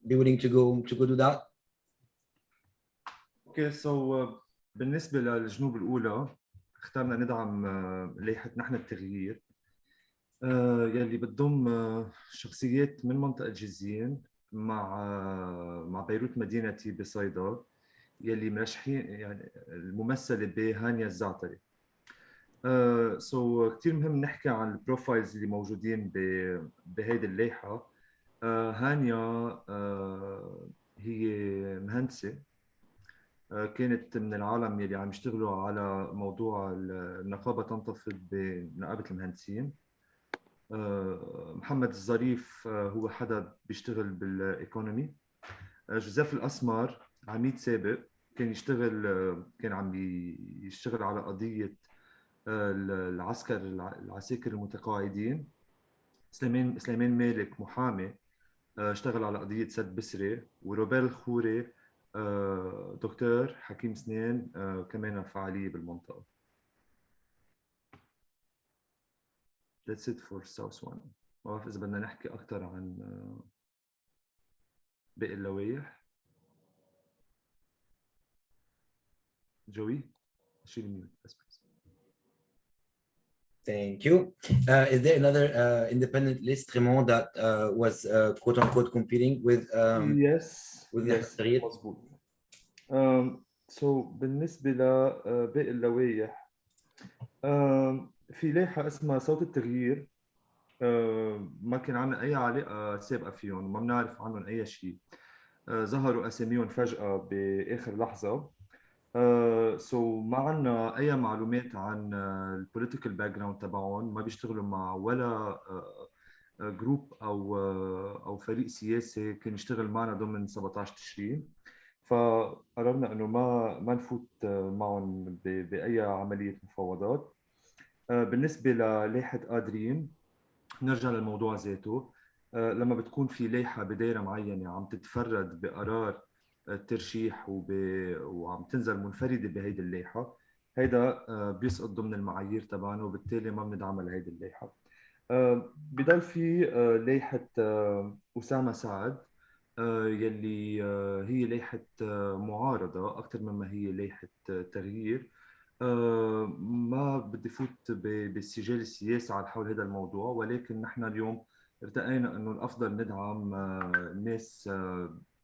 be willing to go do that? اوكي سو بالنسبه للجنوب الاولى اخترنا ندعم لائحه نحن التغيير يلي بتضم شخصيات من منطقه جزين مع بيروت مدينتي بصيدا يلي مرشحين يعني الممثله بهانيا الزعتري. سو كثير مهم نحكي عن البروفايلز اللي موجودين بهيدي اللائحه. هانيا هي مهندسه، كانت من العالم يلي عم يشتغلوا على موضوع النقابه تنتفض بنقابه المهندسين. محمد الظريف هو حدا بيشتغل بالايكونومي. جوزيف الاسمر عميد سابق كان عم يشتغل على قضيه العساكر المتقاعدين. سليمان مالك محامي اشتغل على قضيه سد بسري. وروبير الخوري دكتور حكيم سنان كمان فعاليه بالمنطقه. That's it for South 1. ما بعرف إذا بدنا نحكي أكثر عن باقي اللوائح. جوي شيل الميوت بس. Thank you. Is there another independent list, Raymond, that was quote unquote competing with yes مظبوط. So بالنسبة لباقي اللوائح في لائحة اسمها صوت التغيير. ما كان عندنا أي علاقة سابقة فيهم، ما بنعرف عنهم أي شيء. ظهروا أساميهم فجأة بآخر لحظة. سو ما عندنا أي معلومات عن البوليتيكال باك جراوند تبعهم، ما بيشتغلوا مع ولا جروب أو فريق سياسي كان يشتغل معنا ضمن 17 تشرين. فقررنا إنه ما نفوت معهم بأي عملية مفاوضات. بالنسبة للائحة قادرين نرجع للموضوع ذاته. لما بتكون في لائحة بدايرة معينة عم تتفرد بقرار الترشيح وعم تنزل منفردة بهيدي اللائحة، هيدا بيسقط ضمن المعايير تبعنا وبالتالي ما بندعمها لهيدي اللائحة. بضل في لائحة أسامة سعد يلي هي لائحة معارضة أكثر مما هي لائحة تغيير. ما بدي فوت بالسجال السياسي على حول هذا الموضوع، ولكن نحن اليوم ارتقينا انه الافضل ندعم ناس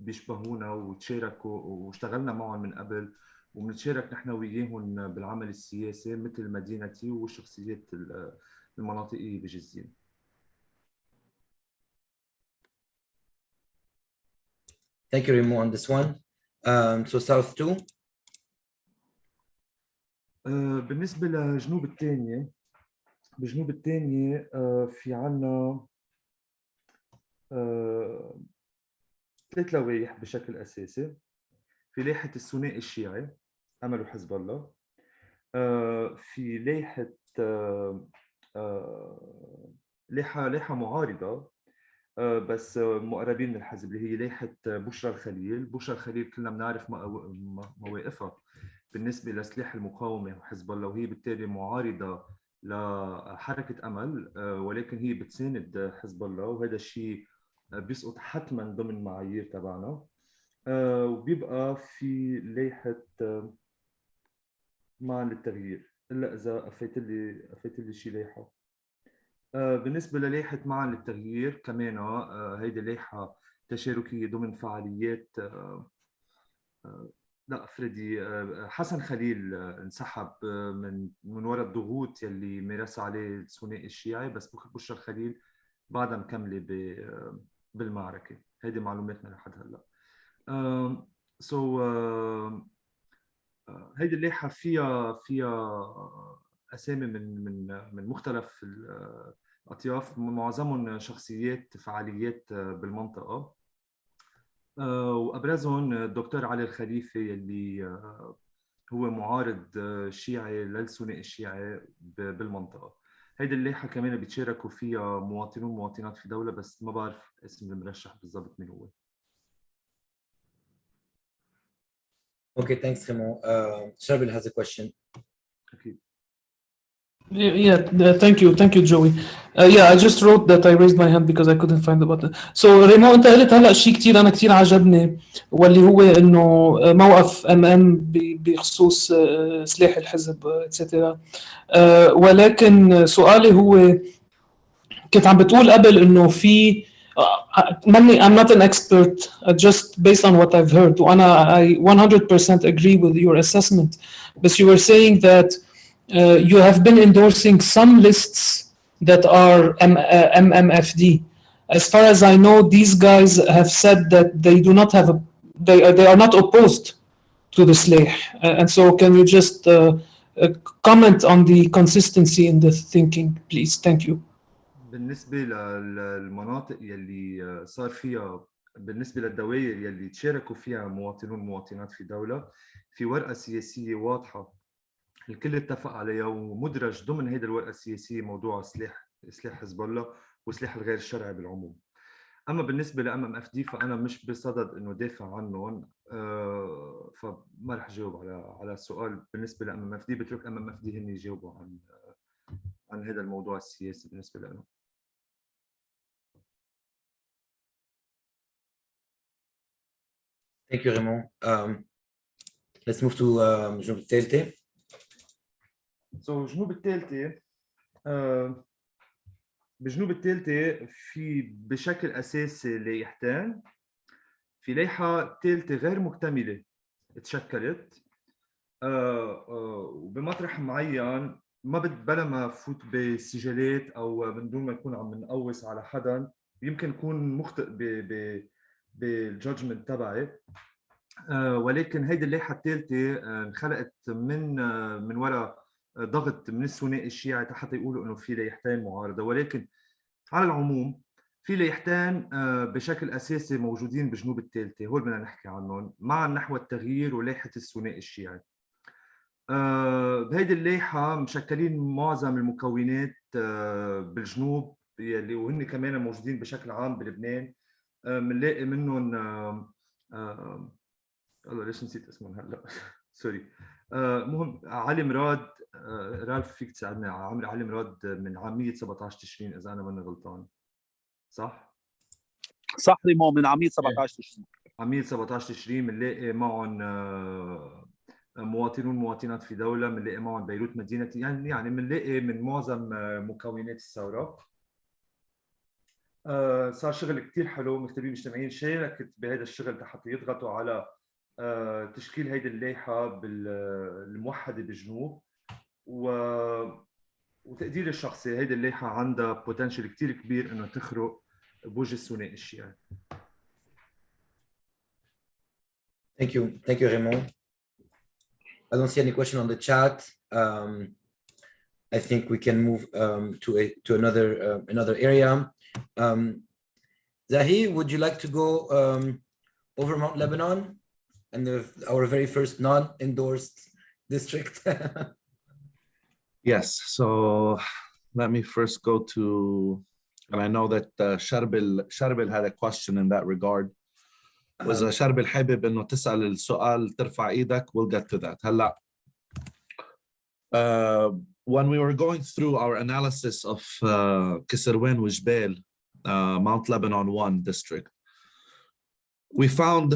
بيشبهونا وتشاركوا واشتغلنا معهم من قبل وبنتشارك نحن وياهم بالعمل السياسي مثل مدينتي والشخصيات المناطقيه بجزين. Thank you, Remo, on this one. So South 2. بالنسبه لجنوب الثانيه بجنوب الثانية في عنا 3 لوائح بشكل أساسي. في لائحة الثنائي الشيعي أمل وحزب الله، في لائحة لائحة معارضة بس مقربين من الحزب، اللي هي لائحة بشرى الخليل. بشرى الخليل كلنا بنعرف مواقفها بالنسبة لسلاح المقاومة وحزب الله، وهي بالتالي معارضة لحركة أمل، ولكن هي بتساند حزب الله، وهذا الشيء بيسقط حتما ضمن المعايير تبعنا. وبيبقى في لائحة معا للتغيير، إلا إذا قفيت لي شيء لائحة. بالنسبة للائحة معا للتغيير كمان هيدي لائحة تشاركية ضمن فعاليات لا فريدي حسن خليل انسحب من وراء الضغوط يلي مارسها عليه الثنائي الشيعي، بس بشرى الخليل بعدها مكملة بالمعركة. هيدي معلوماتنا لحد هلا. هيدي اللائحة فيها أسامي من مختلف الأطياف، معظمهم شخصيات فعاليات بالمنطقة، وأبرزهم الدكتور علي الخليفة يلي هو معارض شيعي للثنائي الشيعي بالمنطقة. هيدي اللائحة كمان بيتشاركوا فيها مواطنون ومواطنات في دولة، بس ما بعرف اسم المرشح بالضبط مين هو. Okay, thanks, Remo. Sharbil has a question. أكيد. Thank you, Joey. Yeah, I just wrote that I raised my hand because I couldn't find the button. So ريمو انت قلت هلا شيء كثير انا كثير عجبني، واللي هو انه موقف ام بخصوص سلاح الحزب اتسترا. ولكن سؤالي هو، كنت عم بتقول قبل انه في I'm not an expert, just based on what I've heard, وانا I 100% agree with your assessment, but you were saying that you have been endorsing some lists that are MMFD. As far as I know, these guys have said that they do not have they are not opposed to the Slayh. And so can you just comment on the consistency in the thinking, please? Thank you. بالنسبة للمناطق يلي صار فيها، بالنسبة للدوائر يلي تشاركوا فيها مواطنون ومواطنات في دولة، في ورقة سياسية واضحة الكل اتفق عليها، ومدرج ضمن هيدي الورقة السياسية موضوع سلاح حزب الله وسلاح الغير الشرعي بالعموم. أما بالنسبة لأم ام اف دي فأنا مش بصدد إنه دافع عنهم، فما رح جاوب على السؤال بالنسبة لأم ام اف دي. بترك أم ام اف دي هن يجاوبوا عن هذا الموضوع السياسي بالنسبة لهم. Thank you, Remo. Let's move to جنوب الثالثة. جنوب الثالثة، بجنوب الثالثة في بشكل أساسي لائحتين. في لائحة ثالثة غير مكتملة تشكلت وبمطرح معين، ما بلا ما فوت بسجالات أو من دون ما يكون عم نقوس على حدا، يمكن يكون مخطئ بالجادجمنت تبعي، ولكن هيدي اللائحة الثالثة انخلقت من وراء ضغط من الثنائي الشيعي حتى يقولوا انه في لائحتين معارضة. ولكن على العموم في لائحتين بشكل اساسي موجودين بجنوب الثالثة، هول بدنا نحكي عنهم مع نحو التغيير ولائحة الثنائي الشيعي. بهيدي اللائحة مشكلين معظم المكونات بالجنوب يلي وهن كمان موجودين بشكل عام بلبنان. بنلاقي منهم الله ليش نسيت اسمه هلا سوري. مهم علي مراد، رالف فيك تساعدنا؟ علي مراد من عامية 17 تشرين اذا انا ماني غلطان، صح؟ صح ريمو، من عامية 17 تشرين. عامية 17 تشرين بنلاقي معهم مواطنون ومواطنات في دولة، بنلاقي معهم بيروت مدينة، يعني بنلاقي من معظم مكونات الثورة. صار شغل كتير حلو، مكتبين مجتمعين شاركت بهذا الشغل حتى يضغطوا على تشكيل هيدي اللائحة الموحدة بجنوب. وتقديري الشخصي هيدي اللائحة عندها بوتنشل كتير كبير انه تخرق بوجه الثنائي الشيعي. Thank you, Raymond. I don't see any question on the chat. I think we can move to another area. Zahi, would you like to go over Mount Lebanon and our very first non-endorsed district? Yes, so let me first go to, and I know that Sharbil had a question in that regard. وإذا شربل حابب إنه تسأل السؤال ترفع إيدك, we'll get to that. هلا when we were going through our analysis of Kisirwen Wajbel, Mount Lebanon 1 district, we found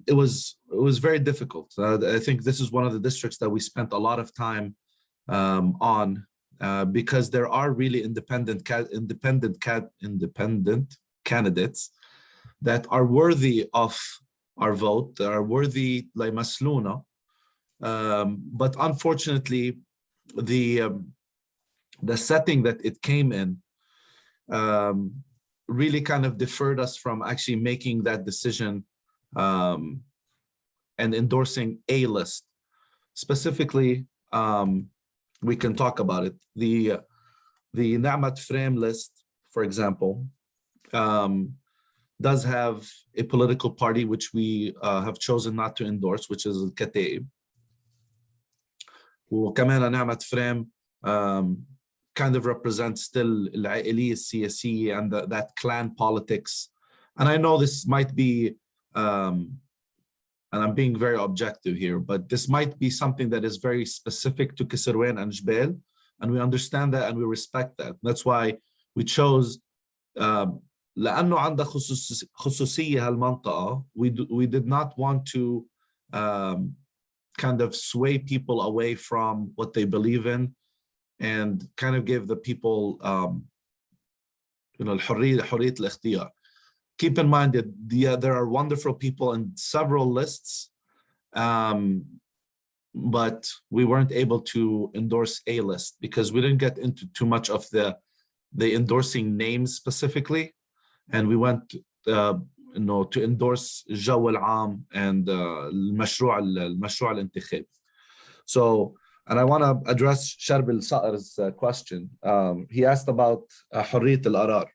it was very difficult. I think this is one of the districts that we spent a lot of time on because there are really independent candidates that are worthy of our vote, that are worthy like Masluna. But unfortunately, the setting that it came in really kind of deferred us from actually making that decision and endorsing a list. Specifically, we can talk about it. The Na'mat Frame list, for example, does have a political party which we have chosen not to endorse, which is Al-Kataib. وكمان نعمة فريم kind of represents still العائلية السياسية and that clan politics. And I know this might be, and I'm being very objective here, but this might be something that is very specific to Kisirwen and Jbel, and we understand that and we respect that. That's why we chose لأنه عندها خصوصية هالمنطقة, we did not want to kind of sway people away from what they believe in and kind of give the people حرية الاختيار. Keep in mind that there are wonderful people in several lists, but we weren't able to endorse a list because we didn't get into too much of the endorsing names specifically, and we went to endorse الجو العام and المشروع الانتخابي. So, and I want to address Sharbil Sa'ar's question. He asked about حرية القرار.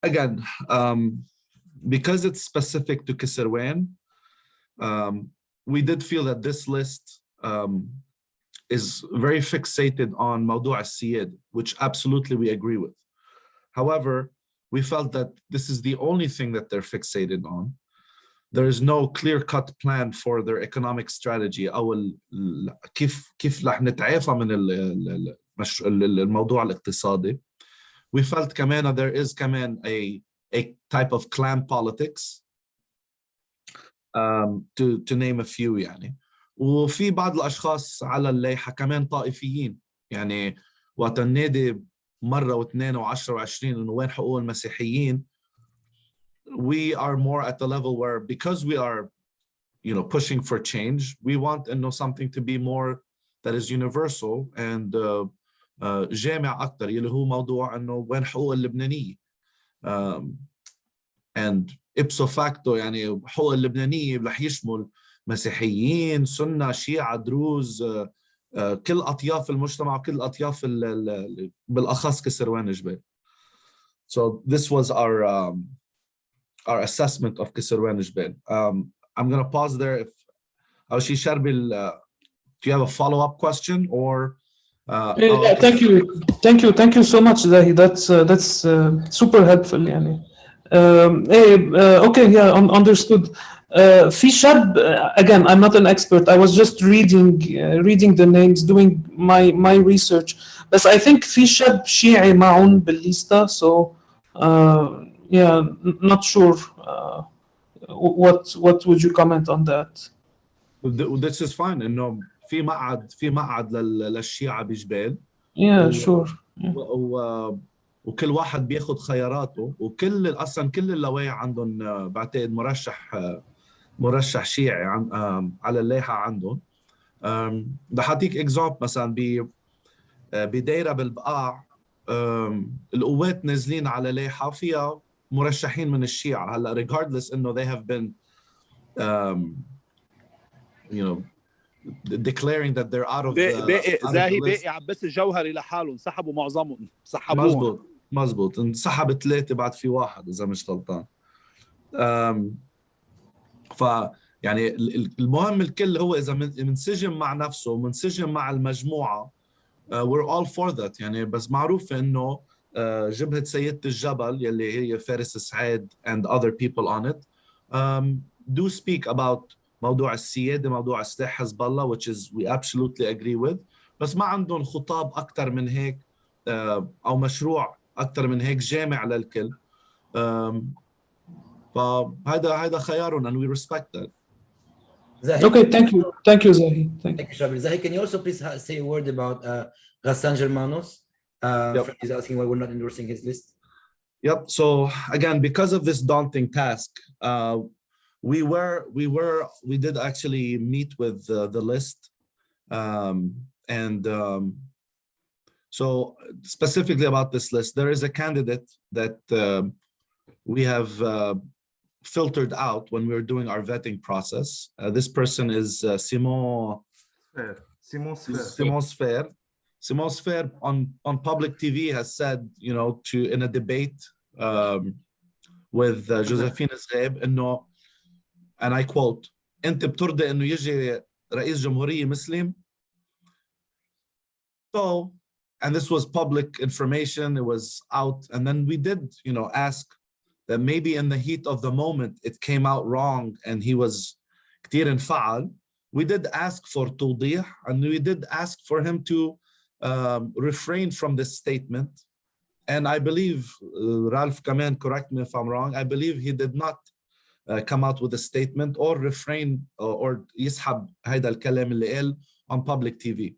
Again, because it's specific to Kisirwen, we did feel that this list is very fixated on موضوع السياد, which absolutely we agree with. However, we felt that this is the only thing that they're fixated on. There is no clear-cut plan for their economic strategy أو كيف رح نتعافى من الموضوع الاقتصادي. We felt كمان there is كمان a type of clan politics, to name a few يعني. وفي بعض الأشخاص على اللائحة كمان طائفيين. يعني وقت النادي مرة واثنين وعشرة وعشرين إنه وين حقوق المسيحيين, we are more at the level where because we are pushing for change, we want something to be more that is universal and جامع أكتر اللي هو موضوع إنه وين حقوق اللبنانية. And ipso facto يعني حقوق اللبنانية رح يشمل مسيحيين، سنة، شيعة، دروز، كل أطياف المجتمع وكل أطياف بالأخص كسروان جبال. So this was our assessment of Kisirwen Jbel. I'm going to pause there. If Awshi Sharbil, do you have a follow-up question or? Thank you so much, Zahi. That's super helpful. يعني. Okay, yeah, understood. في شاب, again, I'm not an expert. I was just reading the names, doing my research. But I think في شاب شيعي معهم بالليستا, so yeah, not sure. What would you comment on that? This is fine. إنه في مقعد للشيعة بجبال. Yeah, sure. وكل واحد بياخد خياراته, وكل اصلا كل اللوائح عندهم بعتقد مرشح شيعي على اللائحه عندهم. بدي اعطيك اكزامبل مثلا بدايره بالبقاع, القوات نازلين على لائحه فيها مرشحين من الشيعة. هلا regardless انه they have been declaring that they're out of باقي out of زاهي the list. باقي عباس الجوهري لحالهم سحبوا معظمهم سحبوهم. مزبوط انسحب 3 بعد في 1 اذا مش غلطان. ف يعني المهم الكل هو اذا منسجم مع نفسه ومنسجم مع المجموعه we're all for that. يعني بس معروف انه جبهة سيدة الجبل يلي هي فارس سعيد and other people on it do speak about موضوع السيادة موضوع سلاح حزب الله which is we absolutely agree with. بس ما عندهم خطاب أكتر من هيك أو مشروع أكتر من هيك جامع للكل. فهذا خيارنا and we respect that. Zahi. Okay, thank you, Zahi. Thank you. Thank you, Shabir. Zahi, can you also please say a word about Ghassan Germanos? Yep. He's asking why we're not endorsing his list. Yep. So again, because of this daunting task, we did actually meet with the list, so specifically about this list, there is a candidate that we have filtered out when we were doing our vetting process. This person is Simon Sfer. Simon Sfer on public TV has said, you know, in a debate with Josephine Zghaib, إنه, and I quote, أنت بترضى إنه يجي رئيس جمهورية مسلم. So, and this was public information, it was out, and then we did, you know, ask that maybe in the heat of the moment it came out wrong and he was كتير انفعل. We did ask for توضيح and we did ask for him to refrain from this statement. And I believe, Ralph Kamen, correct me if I'm wrong, I believe he did not come out with a statement or refrain or يسحب هيدا الكلام اللي قال on public TV.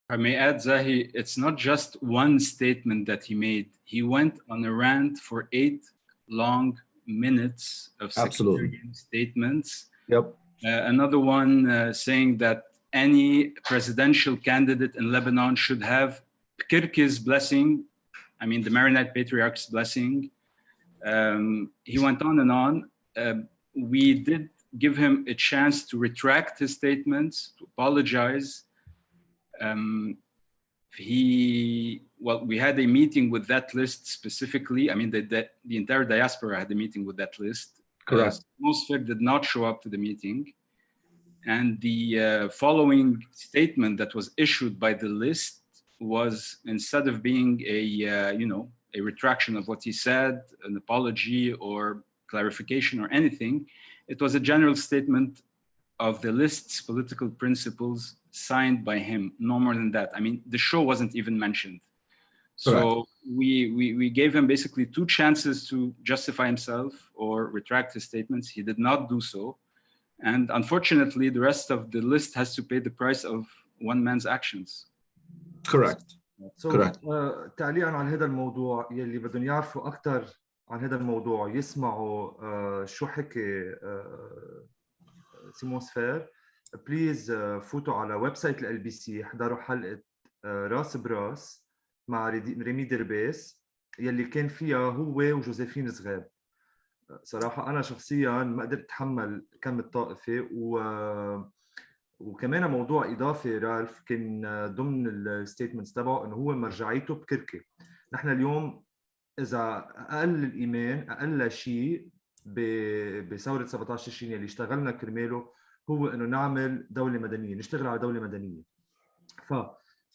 I may add, Zahi, it's not just one statement that he made. He went on a rant for 8 long minutes of sectarian statements. Yep. Another one saying that any presidential candidate in Lebanon should have Kirki's blessing, I mean the Maronite Patriarch's blessing. He went on and on. We did give him a chance to retract his statements, to apologize. We had a meeting with that list specifically. I mean, the entire diaspora had a meeting with that list. Correct. Most did not show up to the meeting. And the following statement that was issued by the list was, instead of being a retraction of what he said, an apology or clarification or anything, it was a general statement of the list's political principles signed by him, no more than that. I mean, the show wasn't even mentioned. So we gave him basically 2 chances to justify himself or retract his statements. He did not do so. And unfortunately, the rest of the list has to pay the price of one man's actions. Correct. Correct. تعليقا على هذا الموضوع، يلي بدهم يعرفوا أكثر عن هذا الموضوع يسمعوا شو حكي سيمون سفير. بليز فوتوا على ويب سايت LBC، احضروا حلقة راس براس مع ريمي دربيس يلي كان فيها هو وجوزيفين زغاب. صراحة أنا شخصياً ما قدرت أتحمل كم الطائفة، وكمان موضوع إضافي رالف كان ضمن الستيتمنتس تبعه إنه هو مرجعيته بكركي. نحن اليوم إذا أقل الإيمان أقل شيء بثورة 17 تشرين اللي اشتغلنا كرماله هو إنه نعمل دولة مدنية، نشتغل على دولة مدنية.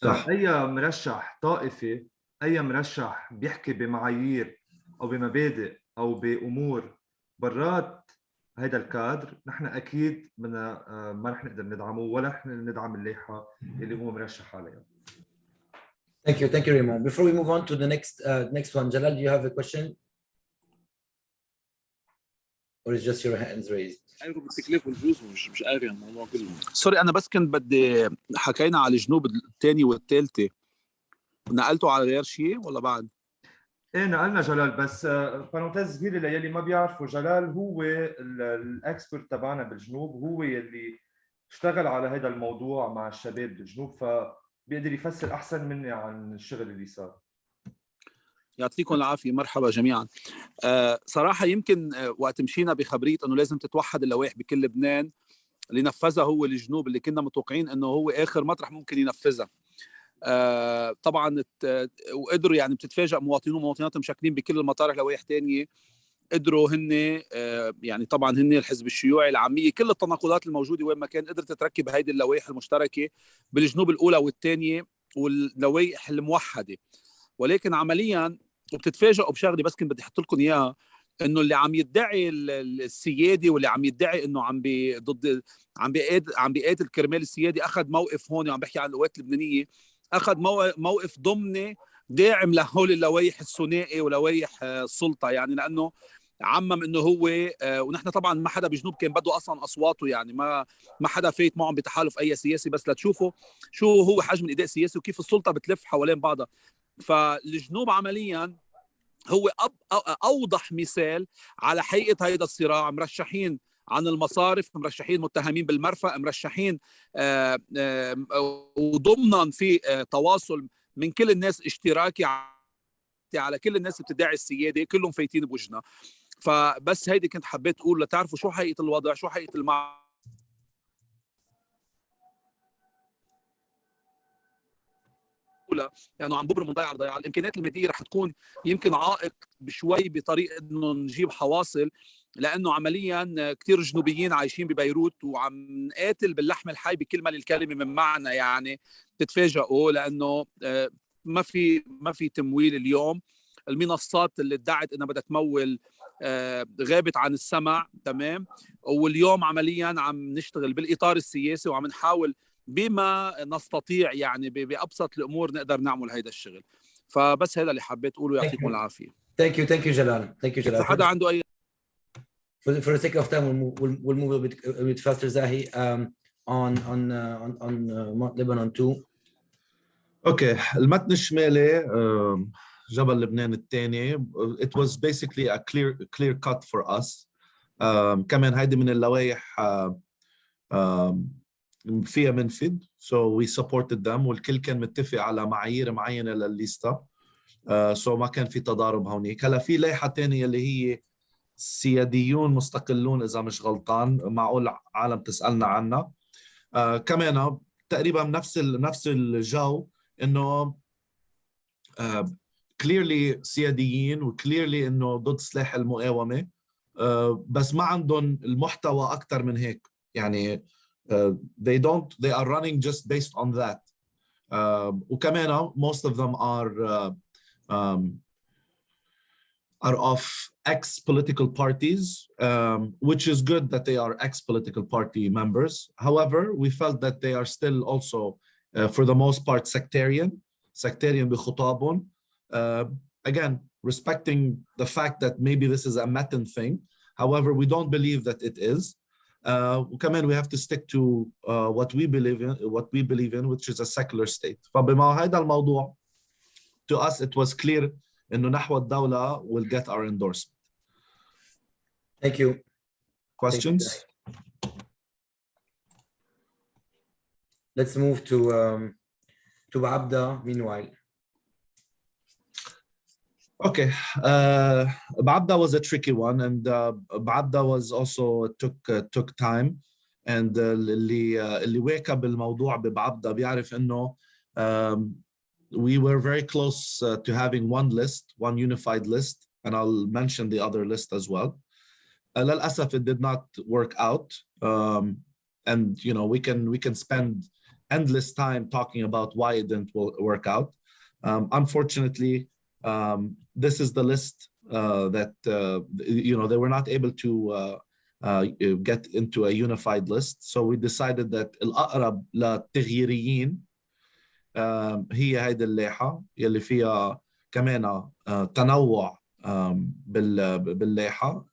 أي مرشح طائفي، أي مرشح بيحكي بمعايير أو بمبادئ أو بأمور برات هذا الكادر، نحن أكيد ما رح نقدر ندعمه ولا رح ندعم اللائحة اللي هو مرشح عليها. Thank you, Raymond. Before we move on to the next one, Jalal, do you have a question? Or is just your hands raised? بالتكليف والفلوس مش قاري الموضوع كله. سوري انا بس كنت بدي حكينا على الجنوب الثاني والثالثه، نقلته على غير شيء ولا بعد؟ ايه نقلنا جلال، بس بارونتيز صغيره للي ما بيعرفوا، جلال هو الاكسبرت تبعنا بالجنوب، هو يلي اشتغل على هذا الموضوع مع الشباب بالجنوب، فبيقدر يفسر احسن مني عن الشغل اللي صار. يعطيكم العافيه، مرحبا جميعا. صراحه يمكن وقت مشينا بخبريه انه لازم تتوحد اللوائح بكل لبنان، اللي نفذها هو الجنوب، اللي كنا متوقعين انه هو اخر مطرح ممكن ينفذها. طبعا وقدروا يعني بتتفاجئ مواطنين ومواطنات مشكلين بكل المطارح لوائح ثانيه قدروا هن يعني طبعا هن الحزب الشيوعي العاميه كل التناقضات الموجوده وين ما كان قدرت تركب هيدي اللوائح المشتركه بالجنوب الاولى والثانيه واللوائح الموحده. ولكن عمليا وبتتفاجئوا بشغله بس كنت بدي احط لكم اياها، انه اللي عم يدعي السياده واللي عم يدعي انه عم بيقاتل كرمال السياده اخذ موقف هون، وعم بحكي عن القوات اللبنانيه، اخذ موقف ضمني داعم لهول اللوائح الثنائي ولوائح السلطه، يعني لانه عمم انه هو ونحن طبعا ما حدا بجنوب كان بده اصلا اصواته، يعني ما حدا فايت معهم بتحالف اي سياسي، بس لتشوفوا شو هو حجم الاداء السياسي وكيف السلطه بتلف حوالين بعضها. فالجنوب عمليا هو اوضح مثال على حقيقه هيدا الصراع. مرشحين عن المصارف، مرشحين متهمين بالمرفأ، مرشحين وضمنا في تواصل من كل الناس اشتراكي على كل الناس اللي بتدعي السياده، كلهم فايتين بوجهنا. فبس هيدي كنت حبيت اقول لتعرفوا شو حقيقه الوضع، شو حقيقه يعني عم ببرم من ضيعه لضيعه. الامكانيات الماديه رح تكون يمكن عائق بشوي بطريقه انه نجيب حواصل، لانه عمليا كثير جنوبيين عايشين ببيروت وعم نقاتل باللحم الحي بكل ما للكلمه من معنى. يعني تتفاجئوا لانه ما في تمويل اليوم. المنصات اللي ادعت انها بدها تمول غابت عن السمع، تمام. واليوم عمليا عم نشتغل بالاطار السياسي وعم نحاول بما نستطيع يعني بابسط الامور نقدر نعمل هيدا الشغل. فبس هذا اللي حبيت اقوله، يعطيكم العافيه. Thank you Jalal. Thank you Jalal. اذا حدا عنده اي For the sake of time, we'll move a bit faster, Zahi. On Lebanon 2. اوكي، المتن الشمالي جبل لبنان الثاني. It was basically a clear cut for us. كمان هيدي من اللوائح فيها منفذ، so we supported them والكل كان متفق على معايير معينة للليستا. so ما كان في تضارب هونيك. هلا في لائحة تانية اللي هي سياديون مستقلون إذا مش غلطان، معقول عالم تسألنا عنها. كمان تقريبا نفس الجو، إنه clearly سياديين وclearly إنه ضد سلاح المقاومة، بس ما عندهم المحتوى أكتر من هيك. يعني they are running just based on that. وكمان most of them are of ex-political parties, which is good that they are ex-political party members. However, we felt that they are still also, for the most part, sectarian بخطابهم. Again, respecting the fact that maybe this is a Metin thing. However, we don't believe that it is. وكمان we have to stick to what we believe in, which is a secular state. فبما هذا الموضوع, to us it was clear إنه نحو الدولة will get our endorsement. Thank you. Questions? Let's move to Abda meanwhile. Okay, Babda was a tricky one, and Babda was also took time. And اللي wake up بالموضوع ببعبدا بيعرف إنه we were very close to having one unified list, and I'll mention the other list as well. للأسف it did not work out, and you know we can spend endless time talking about why it didn't work out. Unfortunately, this is the list that you know they were not able to get into a unified list, so we decided that الأقرب للتغييريين هي هيدي اللائحة يلي فيها كمان تنوع باللائحة.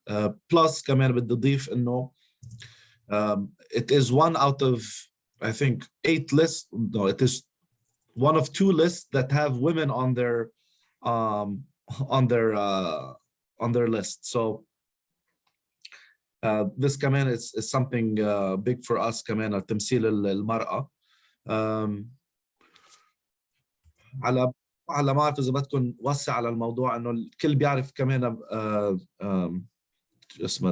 plus كمان بدي أضيف إنه it is one out of I think 8 lists. No, it is one of 2 lists that have women on their list. So this كمان is something big for us كمان تمثيل المرأة. على ما اعرف اذا بدكم وسع على الموضوع، انه الكل بيعرف كمان اسمها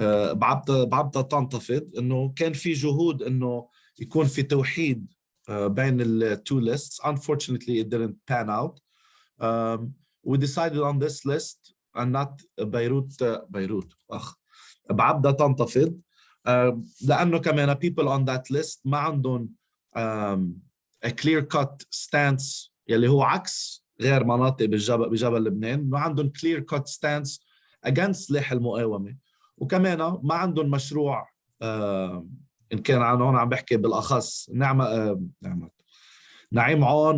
بعبدة تنتفض انه كان في جهود انه يكون في توحيد بين ال two lists. Unfortunately, it didn't pan out. We decided on this list and not بيروت بعبدة تنتفض لأنه كمان people on that list ما عندهم a clear cut stance يلي هو عكس غير مناطق بجبل لبنان. ما عندهم clear cut stance against سلاح المقاومة، وكمان ما عندهم مشروع إن كان عن هون عم بحكي بالأخص نعيم عون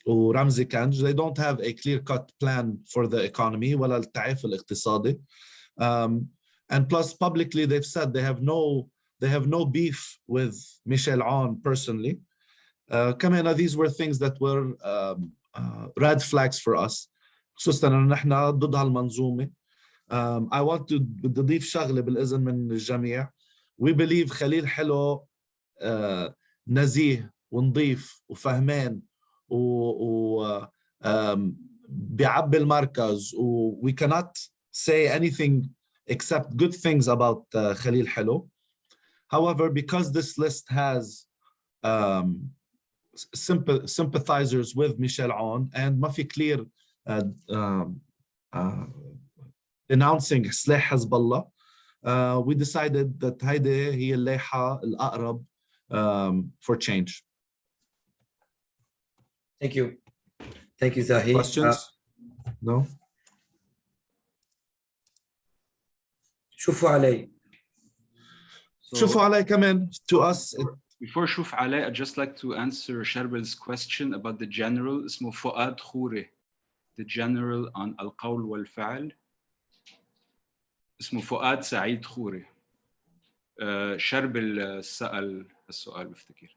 ورمزي كنج. They don't have a clear cut plan for the economy ولا التعافي الاقتصادي. And plus publicly they've said they have no beef with Michel Aoun personally. كمان these were things that were red flags for us، خصوصا انه نحن ضد هالمنظومه. I want to بدي اضيف شغله بالاذن من الجميع. We believe خليل حلو نزيه ونظيف وفهمان بيعبي المركز، و we cannot say anything except good things about خليل حلو. However, because this list has sympathizers with Michel Aoun and ما في clear denouncing سلاح حزب الله, we decided that هيدي هي اللائحة الأقرب for change. Thank you. Thank you, Zahi. Questions? No? شوفوا علي. شوفوا علي كمان to us. Before شوف علي, I'd just like to answer Sherbil's question about the general. اسمه فؤاد خوري. The general on القول والفعل. اسمه فؤاد سعيد خوري. شربل سأل السؤال بفتكر.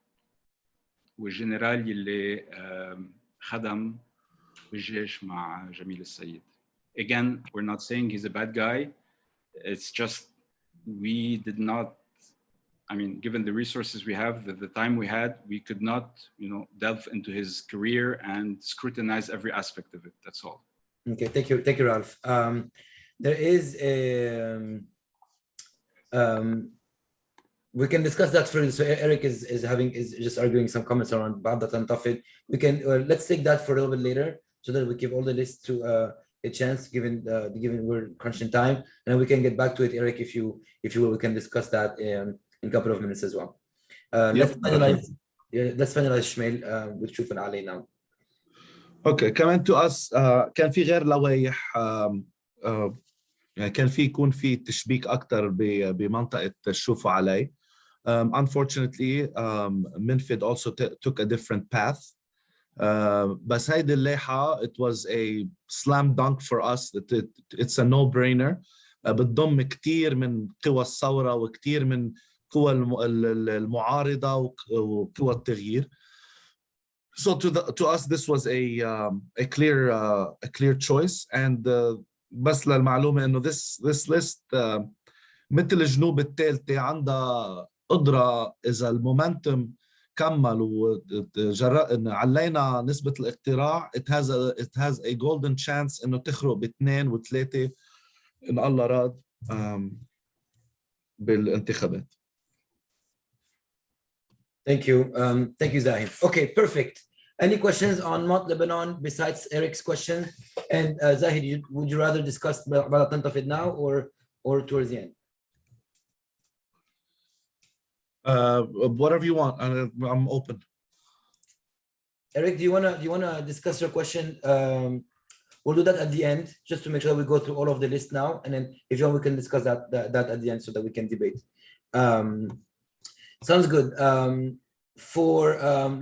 والجنرال اللي خدم بالجيش مع جميل السيد. Again, we're not saying he's a bad guy. It's just we did not, I mean, given the resources we have, the time we had, we could not, delve into his career and scrutinize every aspect of it. That's all. Okay, thank you, Ralph. There is a, we can discuss that further. So Eric is just arguing some comments around Babda Tantafid. We can let's take that for a little bit later, so that we give all the lists to a chance, given we're crunching time, and we can get back to it, Eric, if you will. We can discuss that in a couple of minutes as well. Let's finalize Shmail with Shuf and Ali now. Okay, كمان to us كان في غير لوائح يعني كان في يكون في تشبيك أكتر بمنطقة شوفوا علي. Unfortunately, Minfid also took a different path. بس هيدي اللائحة it was a slam dunk for us. It's a no-brainer. بتضم كتير من قوى الثورة وكتير من قوى المعارضة وقوى التغيير. So to us this was a clear choice. And بس للمعلومة إنه this list مثل جنوب الثالثة عندها قدرة إذا المومنتم كمل وعلينا نسبة الاقتراع it has a golden chance إنه تخرق باثنين وثلاثة إن الله راد بالانتخابات. Thank you, Zahid. Okay, perfect. Any questions on Mount Lebanon besides Eric's question? And Zahid, would you rather discuss Balad Tantafid now or towards the end? Whatever you want. I'm open. Eric, do you wanna discuss your question? We'll do that at the end, just to make sure we go through all of the list now, and then if you want, we can discuss that at the end so that we can debate. Sounds good.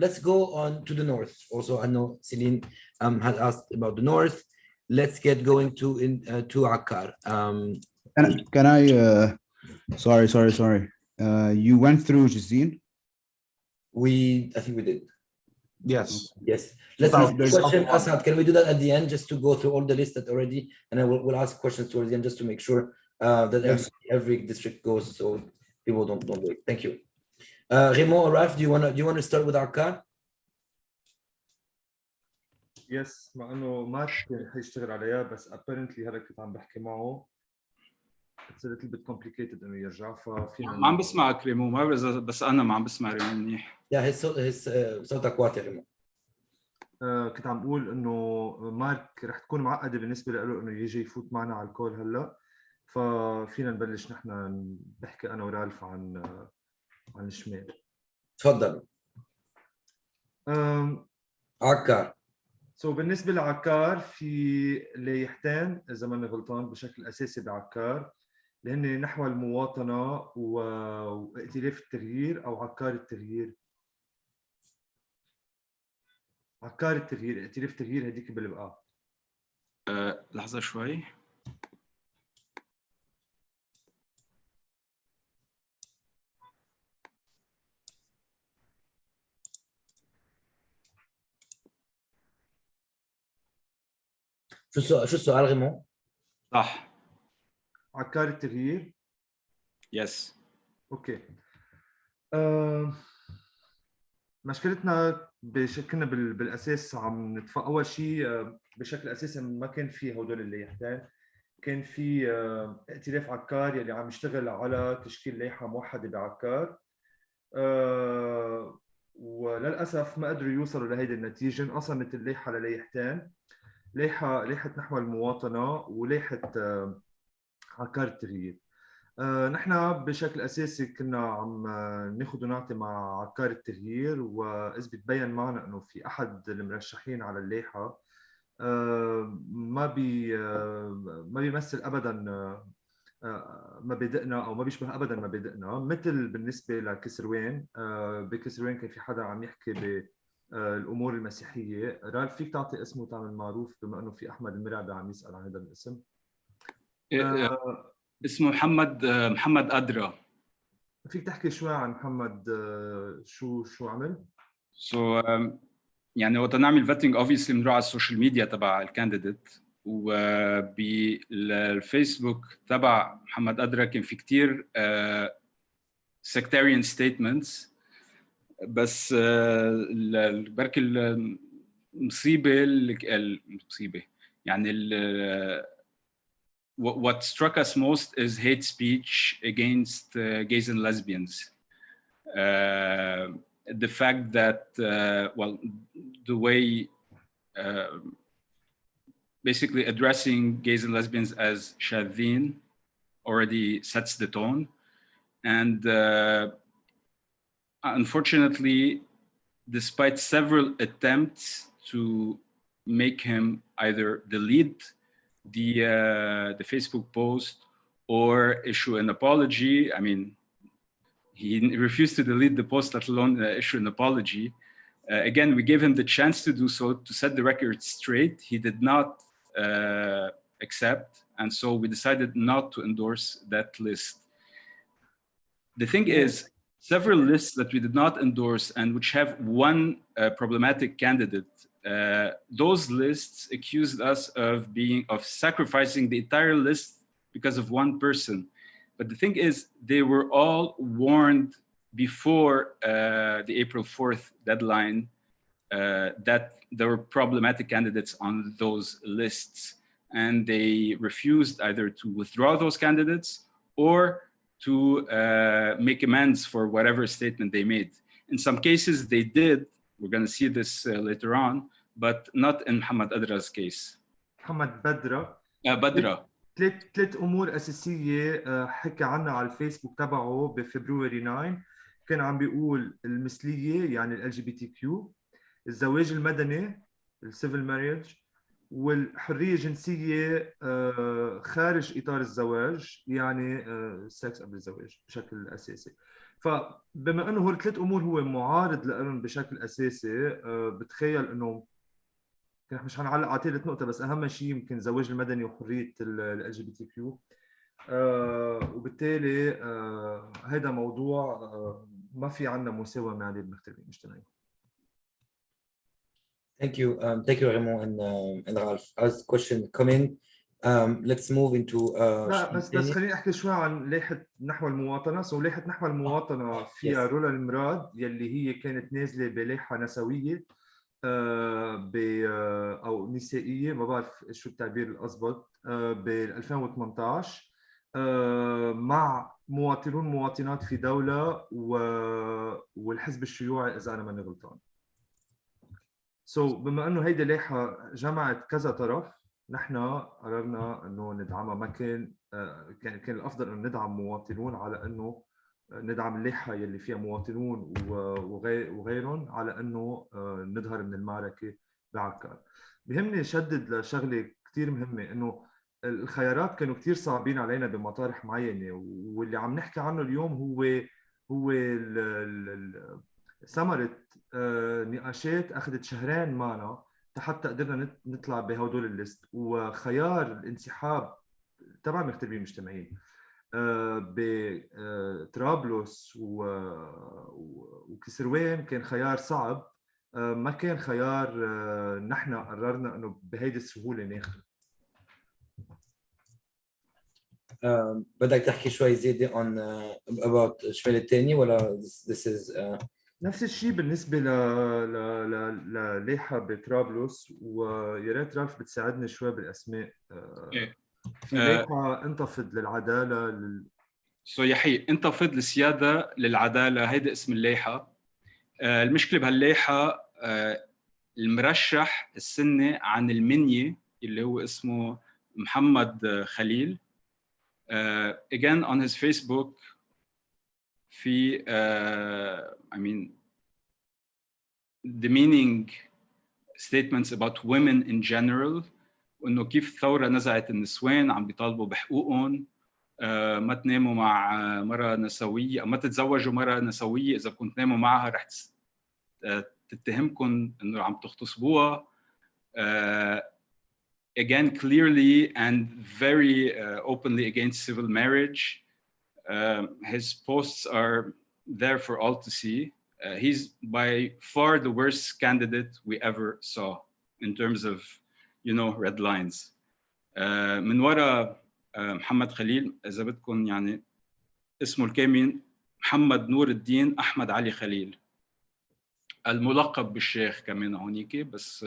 Let's go on to the north. Also, I know Celine had asked about the north. Let's get going to Akkar. Can I? Sorry. You went through Jazeen? I think we did. Yes. Let's ask the question, Asad. Can we do that at the end, just to go through all the list that already, and then we'll ask questions towards the end, just to make sure that every district goes, so people don't wait. Thank you. Raymond or Ralph, do you want to start with Akkar? Yes, مع انه مارك حيشتغل عليها بس apparently هلا كنت عم بحكي معه it's a little bit complicated انه يرجع ففينا ما عم بسمعك ريمو، ما بعرف بس انا ما عم بسمع ريمو منيح. صوتك واطي ريمو. كنت عم بقول انه مارك رح تكون معقده بالنسبه له انه يجي يفوت معنا على الكول هلا، ففينا نبلش نحن بحكي انا ورالف عن الشمال. تفضل. عكار. بالنسبه لعكار في لايحتين اذا ماني غلطان بشكل اساسي بعكار اللي هن نحو المواطنه وائتلاف التغيير او عكار التغيير. عكار التغيير، ائتلاف التغيير هذيك بالبقاع. لحظه شوي. شو السؤال ريمو؟ صح. عكار التغيير. يس. اوكي. مشكلتنا كنا بالاساس عم اول شيء بشكل اساسي ما كان في هدول اللائحتين، كان في ائتلاف عكار يلي عم يشتغل على تشكيل لائحه موحده بعكار، وللاسف ما قدروا يوصلوا لهيدي النتيجه. انقسمت اللائحه للائحتين، لائحه نحو المواطنه ولائحه عكار التغيير. نحن بشكل اساسي كنا عم ناخذ ونعطي مع عكار التغيير، واذ بتبين معنا انه في احد المرشحين على اللائحه ما بيمثل ابدا مبادئنا او ما بيشبه ابدا مبادئنا، مثل بالنسبه لكسروان. بكسروان كان في حدا عم يحكي بالامور المسيحيه. رالف فيك تعطي اسمه وتعمل معروف بما انه في احمد المرعبي عم يسال عن هذا الاسم؟ اسمه محمد أدرى. فيك تحكي شوي عن محمد؟ شو عمل؟ يعني وقت نعمل فيتنج obviously بنروح على السوشيال ميديا تبع الكانديديت، وبالفيسبوك تبع محمد أدرى كان في كتير sectarian statements، بس بركي المصيبة يعني what struck us most is hate speech against gays and lesbians. The fact that, the way basically addressing gays and lesbians as shadhin already sets the tone. And unfortunately, despite several attempts to make him either delete the Facebook post or issue an apology. I mean, he refused to delete the post, let alone issue an apology. Again, we gave him the chance to do so, to set the record straight. He did not accept, and so we decided not to endorse that list. The thing is, several lists that we did not endorse and which have one problematic candidate, those lists accused us of sacrificing the entire list because of one person. But the thing is, they were all warned before the April 4th deadline that there were problematic candidates on those lists. And they refused either to withdraw those candidates or to make amends for whatever statement they made. In some cases, they did. We're going to see this later on, but not in Muhammad Adra's case. محمد بدرة. بدرة. ثلاث امور اساسيه حكى عنها على الفيسبوك تبعه بفبراير 9. كان عم بيقول المثليه يعني ال LGBTQ، الزواج المدني السيفل ماريج، والحريه الجنسيه خارج اطار الزواج يعني السكس قبل الزواج بشكل اساسي. فبما انه هول الثلاث امور هو معارض لهم بشكل اساسي، بتخيل انه نحن مش هنعلق على ثالث نقطه، بس اهم شيء يمكن الزواج المدني وحريه ال LGBTQ. وبالتالي هذا موضوع ما في عندنا مساومه عليه بالمختلفين المجتمعين. Thank you, Remo and Ralph. As question coming, let's move into. لا بس خليني احكي شوي عن لائحه نحو المواطنه. لائحه نحو المواطنه فيها رولا المراد يلي هي كانت نازله بلائحه نسويه او نسائيه، ما بعرف شو التعبير الاضبط، ب 2018. مع مواطنون مواطنات في دولة والحزب الشيوعي إذا أنا ماني غلطان. بما إنه هيدي لائحة جمعت كذا طرف، نحن قررنا إنه ندعمها. ما كان كان الأفضل إنه ندعم مواطنون على إنه ندعم اللائحة يلي فيها مواطنون وغيرهم على إنه نظهر من المعركة بعكار. بهمني شدد لشغلة كتير مهمة، إنه الخيارات كانوا كتير صعبين علينا بمطارح معينة، واللي عم نحكي عنه اليوم هو ثمرة نقاشات أخذت شهرين معنا حتى قدرنا نطلع بهدول الليست. وخيار الانسحاب تبع مغتربين مجتمعين بطرابلس وكسروان كان خيار صعب، ما كان خيار نحن قررنا انه بهيدي السهوله ناخذه. بدك تحكي شوي زيادة on about الشمال الثاني ولا this is نفس الشيء بالنسبة للائحة بطرابلس، ويا ريت رالف بتساعدني شوي بالأسماء. في لائحة انتفض للعدالة يحيى انتفض للسيادة للعدالة، هيدا اسم اللائحة. المشكلة بهاللائحة المرشح السني عن المنية اللي هو اسمه محمد خليل. Again on his Facebook في I mean demeaning statements about women in general، وإنه كيف الثورة نزعت النسوان عم بيطالبوا بحقوقهم، ما تناموا مع مرة نسوية أو ما تتزوجوا مرة نسوية، إذا كنت تناموا معها رح تتهمكم إنه عم تغتصبوها. Again clearly and very openly against civil marriage. His posts are there for all to see. He's by far the worst candidate we ever saw in terms of, red lines. من وراء محمد خليل إذا بدكم يعني اسمه الكامل محمد نور الدين أحمد علي خليل، الملقب بالشيخ كمان هونيك، بس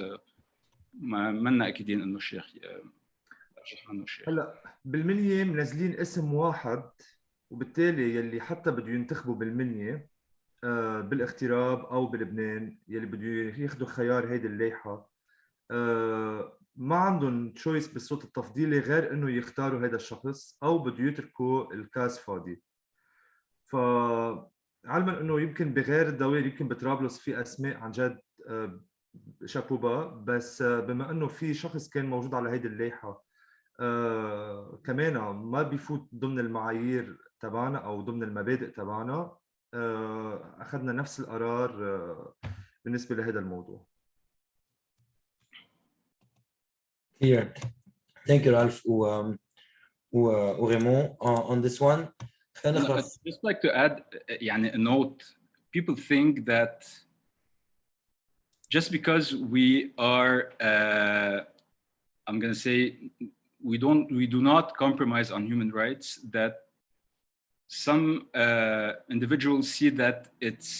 ما منا أكيدين إنه الشيخ. هلا بالمنية منزلين اسم واحد، وبالتالي يلي حتى بده ينتخبوا بالمنية بالاغتراب او بلبنان، يلي بده ياخذوا خيار هيدي اللائحه ما عندهم تشويس بالصوت التفضيلي غير انه يختاروا هذا الشخص او بده يتركوا الكاس فاضي. فعلما انه يمكن بغير الدوائر، يمكن بطرابلس في اسماء عن جد شاكوبا، بس بما انه في شخص كان موجود على هيدي اللائحه كمان ما بيفوت ضمن المعايير تبعنا او ضمن المبادئ تبعنا، اخذنا نفس القرار بالنسبه لهذا الموضوع. Here. Thank you, Ralph و Raymond on this one. I'd just like to add a note. People think that just because we are, I'm going to say, we do not compromise on human rights, that some individuals see that it's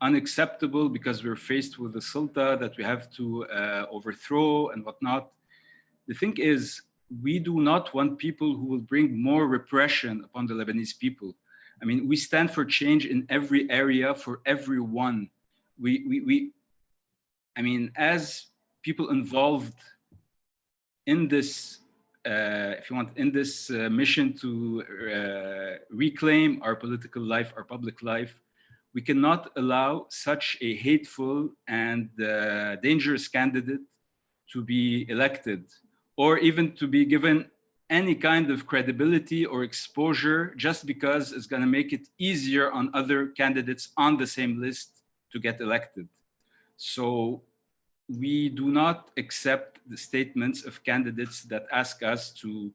unacceptable because we're faced with a sulta that we have to overthrow and whatnot. The thing is, we do not want people who will bring more repression upon the Lebanese people. I mean, we stand for change in every area for everyone. I mean, as people involved in this, if you want, in this mission to reclaim our political life, our public life, we cannot allow such a hateful and dangerous candidate to be elected, or even to be given any kind of credibility or exposure just because it's going to make it easier on other candidates on the same list to get elected. So we do not accept the statements of candidates that ask us to,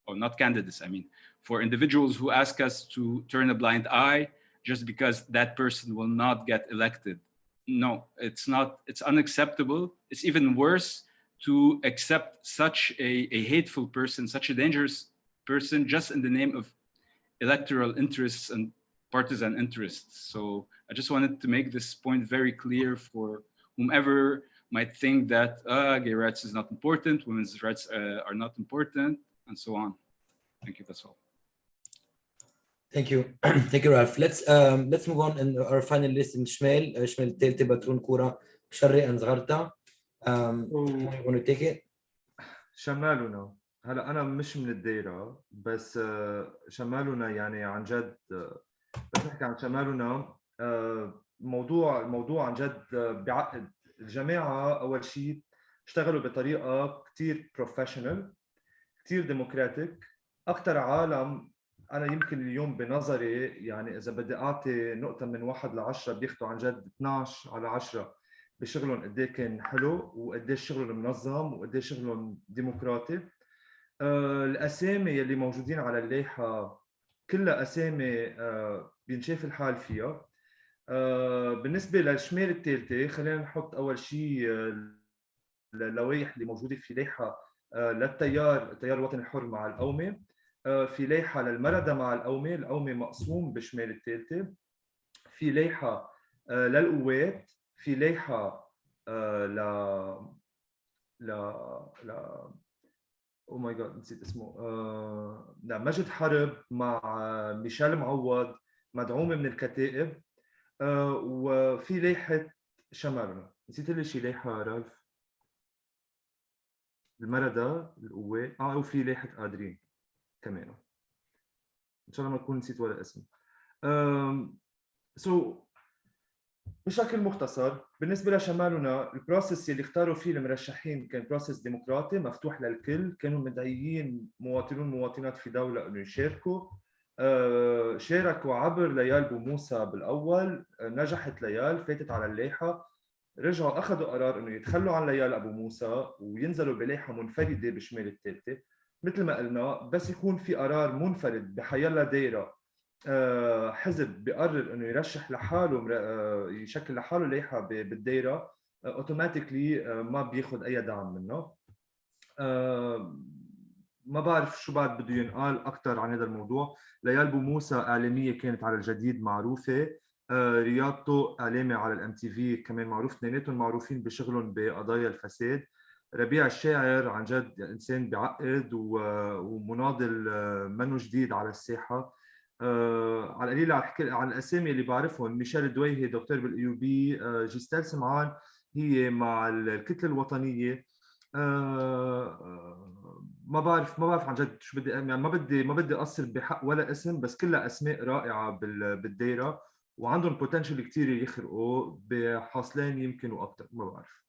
or not candidates, I mean, for individuals who ask us to turn a blind eye just because that person will not get elected. No, it's not, it's unacceptable. It's even worse to accept such a hateful person, such a dangerous person, just in the name of electoral interests and partisan interests. So I just wanted to make this point very clear for whomever might think that gay rights is not important, women's rights are not important, and so on. Thank you, that's all. Thank you. Thank you, Ralph. Let's move on in our final list in شمال الثالثة باترون كورة شرقي and زغرتا. You want to take it? شمالنا هلا انا مش من الدايره بس شمالنا يعني عن جد بس نحكي عن شمالنا الموضوع عن جد بيعقد. الجماعه اول شيء اشتغلوا بطريقه كثير بروفيشنال كثير ديموكراتيك. اكثر عالم انا يمكن اليوم بنظري يعني اذا بدي اعطي نقطه من 1 ل 10 بياخذوا عن جد 12 على 10 بشغلهم قد ايه كان حلو وقد ايه شغلهم منظم وقد ايه شغلهم ديمقراطي. الاسامي يلي موجودين على اللائحه كلها اسامي بينشاف الحال فيها. بالنسبه للشمال الثالثه خلينا نحط اول شيء اللوائح اللي موجوده في لائحه التيار الوطني الحر مع القومه. في لائحه للمردة مع القومه مقسوم بالشمال الثالثه. في لائحه للقوات. في لائحه ل او ماي جاد نسيت اسمه مجد حرب مع ميشيل معوض مدعومه من الكتائب. وفي لائحه شمالنا نسيت لي شي لائحه رالف المردة القوات وفي لائحه قادرين كمان ان شاء الله ما اكون نسيت ولا اسم. بشكل مختصر بالنسبه لشمالنا البروسيس اللي اختاروا فيه المرشحين كان بروسيس ديمقراطي مفتوح للكل. كانوا مدعيين مواطنون ومواطنات في دوله انه يشاركوا. شاركوا عبر ليال بوموسى بالاول. نجحت ليال فاتت على اللائحه. رجعوا اخذوا قرار انه يتخلوا عن ليال ابو موسى وينزلوا بلائحه منفرده بشمال الثالثه. مثل ما قلنا بس يكون في قرار منفرد بحيلا دايره حزب بيقرر انه يرشح لحاله يشكل لحاله لائحه بالدايره اوتوماتيكلي ما بياخذ اي دعم منه. ما بعرف شو بعد بده ينقال اكثر عن هذا الموضوع. ليال بوموسى اعلاميه كانت على الجديد معروفه. رياض طوق اعلامي على الام تي في كمان معروف. اثنيناتهم معروفين بشغلهم بقضايا الفساد. ربيع الشاعر عن جد انسان بيعقد ومناضل منه جديد على الساحه. على القليل عن الاسامي اللي بعرفهم ميشيل الدويهي دكتور بالاي بي. جيستال سمعان هي مع الكتله الوطنيه. ما بعرف عن جد شو بدي يعني ما بدي اقصر بحق ولا اسم بس كلها اسماء رائعه بالدايره وعندهم بوتنشل كثير يخرقوا بحاصلين يمكن واكثر ما بعرف.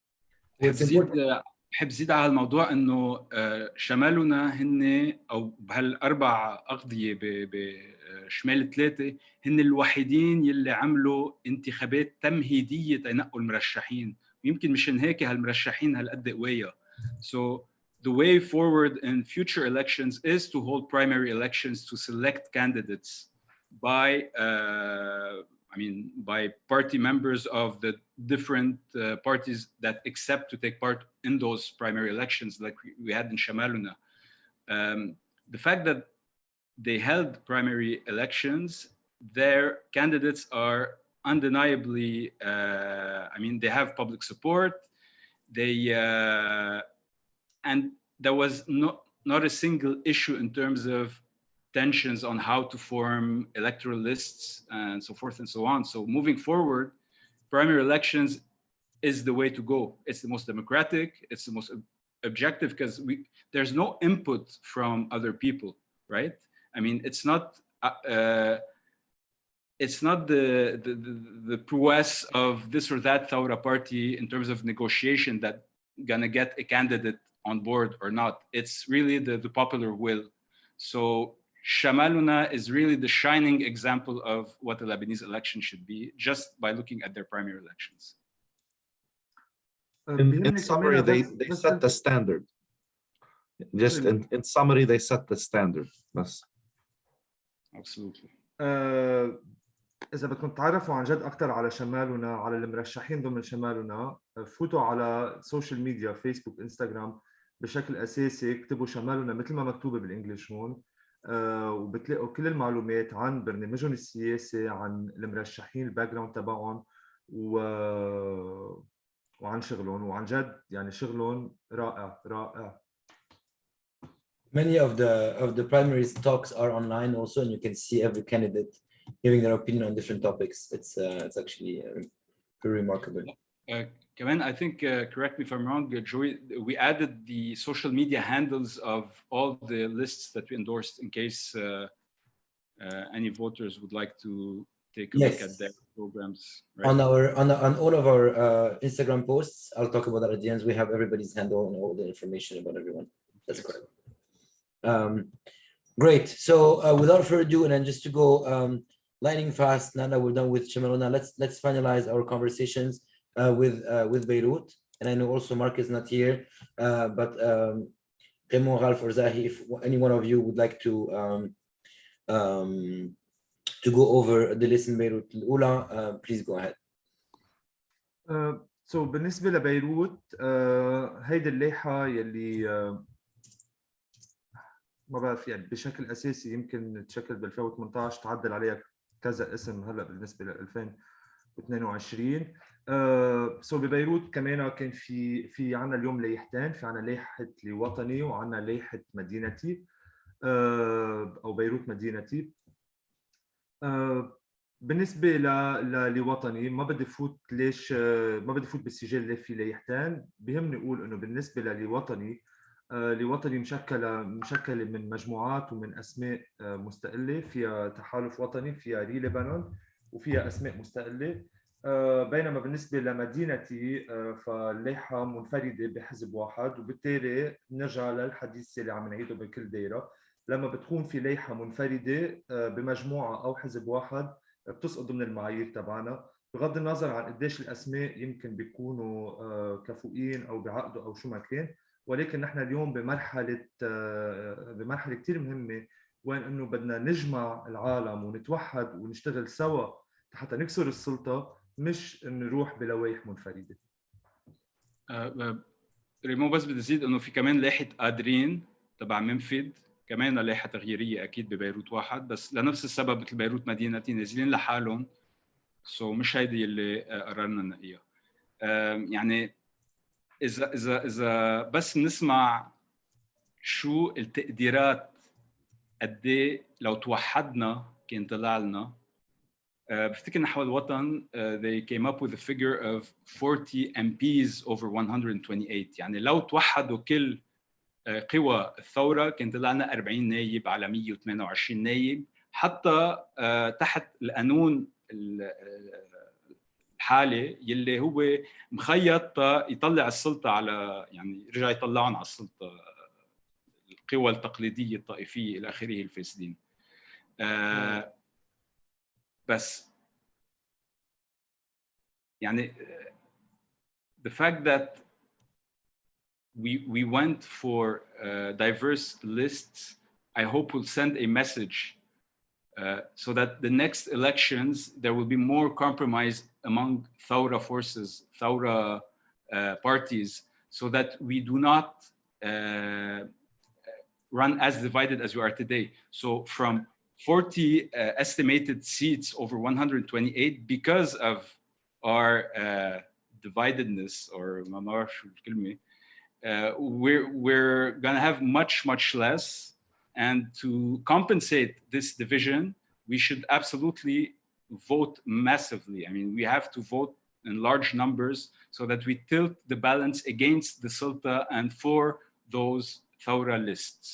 بحب زيد على الموضوع انه شمالنا هن او بهالاربع اقضيه بشمال الثلاثه هن الوحيدين يلي عملوا انتخابات تمهيديه تنقوا المرشحين ويمكن مشان هيك هالمرشحين هالقد قويه. So the way forward in future elections is to hold primary elections to select candidates by by party members of the different parties that accept to take part in those primary elections like we had in Shamaluna. The fact that they held primary elections, their candidates are undeniably, they have public support. And there was not a single issue in terms of tensions on how to form electoral lists and so forth and so on. So moving forward, primary elections is the way to go. It's the most democratic, it's the most objective because there's no input from other people, right? I mean, it's not the prowess of this or that Thawra party in terms of negotiation that gonna get a candidate on board or not. It's really the popular will. So Shamaluna is really the shining example of what the Lebanese election should be just by looking at their primary elections. In summary, they set the standard. Just in summary, they set the standard. Yes. Absolutely. إذا بدكم تعرفوا عن جد أكثر على شمالنا على المرشحين ضمن شمالنا فوتوا على السوشيال ميديا فيسبوك انستغرام بشكل أساسي اكتبوا شمالنا مثل ما مكتوبة بالإنجليش هون. وبتلاقوا كل المعلومات عن برنامجهم السياسي عن المرشحين الباك جراوند تبعهم وعن شغلهم وعن جد يعني شغلهم رائع. Many of the primaries talks are online also, and you can see every candidate giving their opinion on different topics. It's actually very remarkable. كمان I think, correct me if I'm wrong, Joey, we added the social media handles of all the lists that we endorsed in case any voters would like to take a look at their programs. Right? On all of our Instagram posts, I'll talk about that at the end. We have everybody's handle and all the information about everyone. That's correct. Great. So without further ado, and then just to go lightning fast, now that we're done with Shamaruna, let's finalize our conversations with Beirut. And I know also Mark is not here, but Raymond, Ralph, or Zahi, if any one of you would like to go over the list in Beirut الأولى, please go ahead. So بالنسبة لبيروت هيدي اللائحة يلي ما بعرف يعني بشكل أساسي يمكن تشكل ب 2018 تعدل عليها كذا اسم هلا بالنسبة ل 2022. سو ببيروت كمان كان في عنا اليوم لائحتين، في عنا لائحة لوطني وعنا لائحة مدينتي أو بيروت مدينتي. بالنسبة لوطني ما بدي فوت ليش ما بدي فوت بالسجل اللي في لائحتين. بيهمني أقول إنه بالنسبة لوطني لوطني مشكلة من مجموعات ومن أسماء مستقلة، فيها تحالف وطني، فيها ري لبنان، وفيها أسماء مستقلة. بينما بالنسبة لمدينتي فاللائحة منفردة بحزب واحد، وبالتالي نرجع للحديث اللي عم نعيده بكل دايرة. لما بتكون في لائحة منفردة بمجموعة أو حزب واحد بتسقط ضمن المعايير تبعنا، بغض النظر عن قديش الأسماء يمكن بيكونوا كفؤين أو بعقده أو شو ما كان. ولكن نحن اليوم بمرحلة كتير مهمة، وين إنه بدنا نجمع العالم ونتوحد ونشتغل سوا حتى نكسر السلطة، مش نروح بلوائح منفردة. ريمو بس بدي أزيد إنه في كمان لائحة قادرين تبع منفذ، كمان لائحة تغييرية أكيد ببيروت واحد، بس لنفس السبب مثل بيروت مدينتي نازلين لحالهم. مش هيدي اللي قررنا نقيها. يعني إذا بس بنسمع شو التقديرات قد ايه لو توحدنا كان طلع لنا. بفتكر نحو الوطن they came up with a figure of 40 MPs over 128. يعني لو توحدوا كل قوى الثورة كان طلع لنا 40 نايب على 128 نايب، حتى تحت القانون الحالي يلي هو مخيط يطلع السلطة على، يعني يرجع يطلعهم على السلطة القوى التقليدية الطائفية إلى آخره الفاسدين. بس يعني the fact that we went for diverse lists, I hope will send a message so that the next elections there will be more compromise among Thawra forces, Thawra parties, so that we do not run as divided as we are today. So from 40 estimated seats over 128, because of our dividedness, or we're gonna have much less. And to compensate this division, we should absolutely vote massively. I mean, we have to vote in large numbers so that we tilt the balance against the Sulta and for those Thawra lists.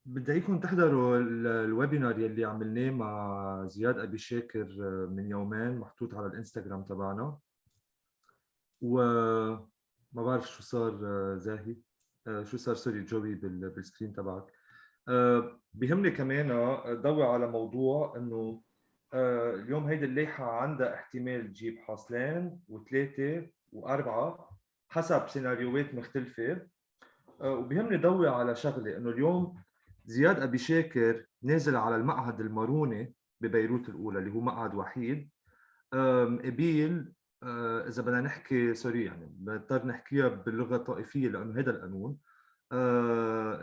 بديكم تحضروا الويبينار يلي عملناه مع زياد أبي شاكر من يومين، محطوط على الانستغرام تبعنا. وما بعرف شو صار زاهي، شو صار سوري جوي بالسكرين تبعك. بيهمني كمان ضوي على موضوع انه اليوم هيدي اللائحه عندها احتمال تجيب حاصلين وثلاثه واربعه حسب سيناريوهات مختلفه. وبيهمني ضوي على شغله، انه اليوم زياد ابي شاكر نازل على المعهد الماروني ببيروت الاولى اللي هو معهد وحيد. قبيل اذا بدنا نحكي سوري يعني بنضطر نحكيها باللغه الطائفيه لانه هذا القانون.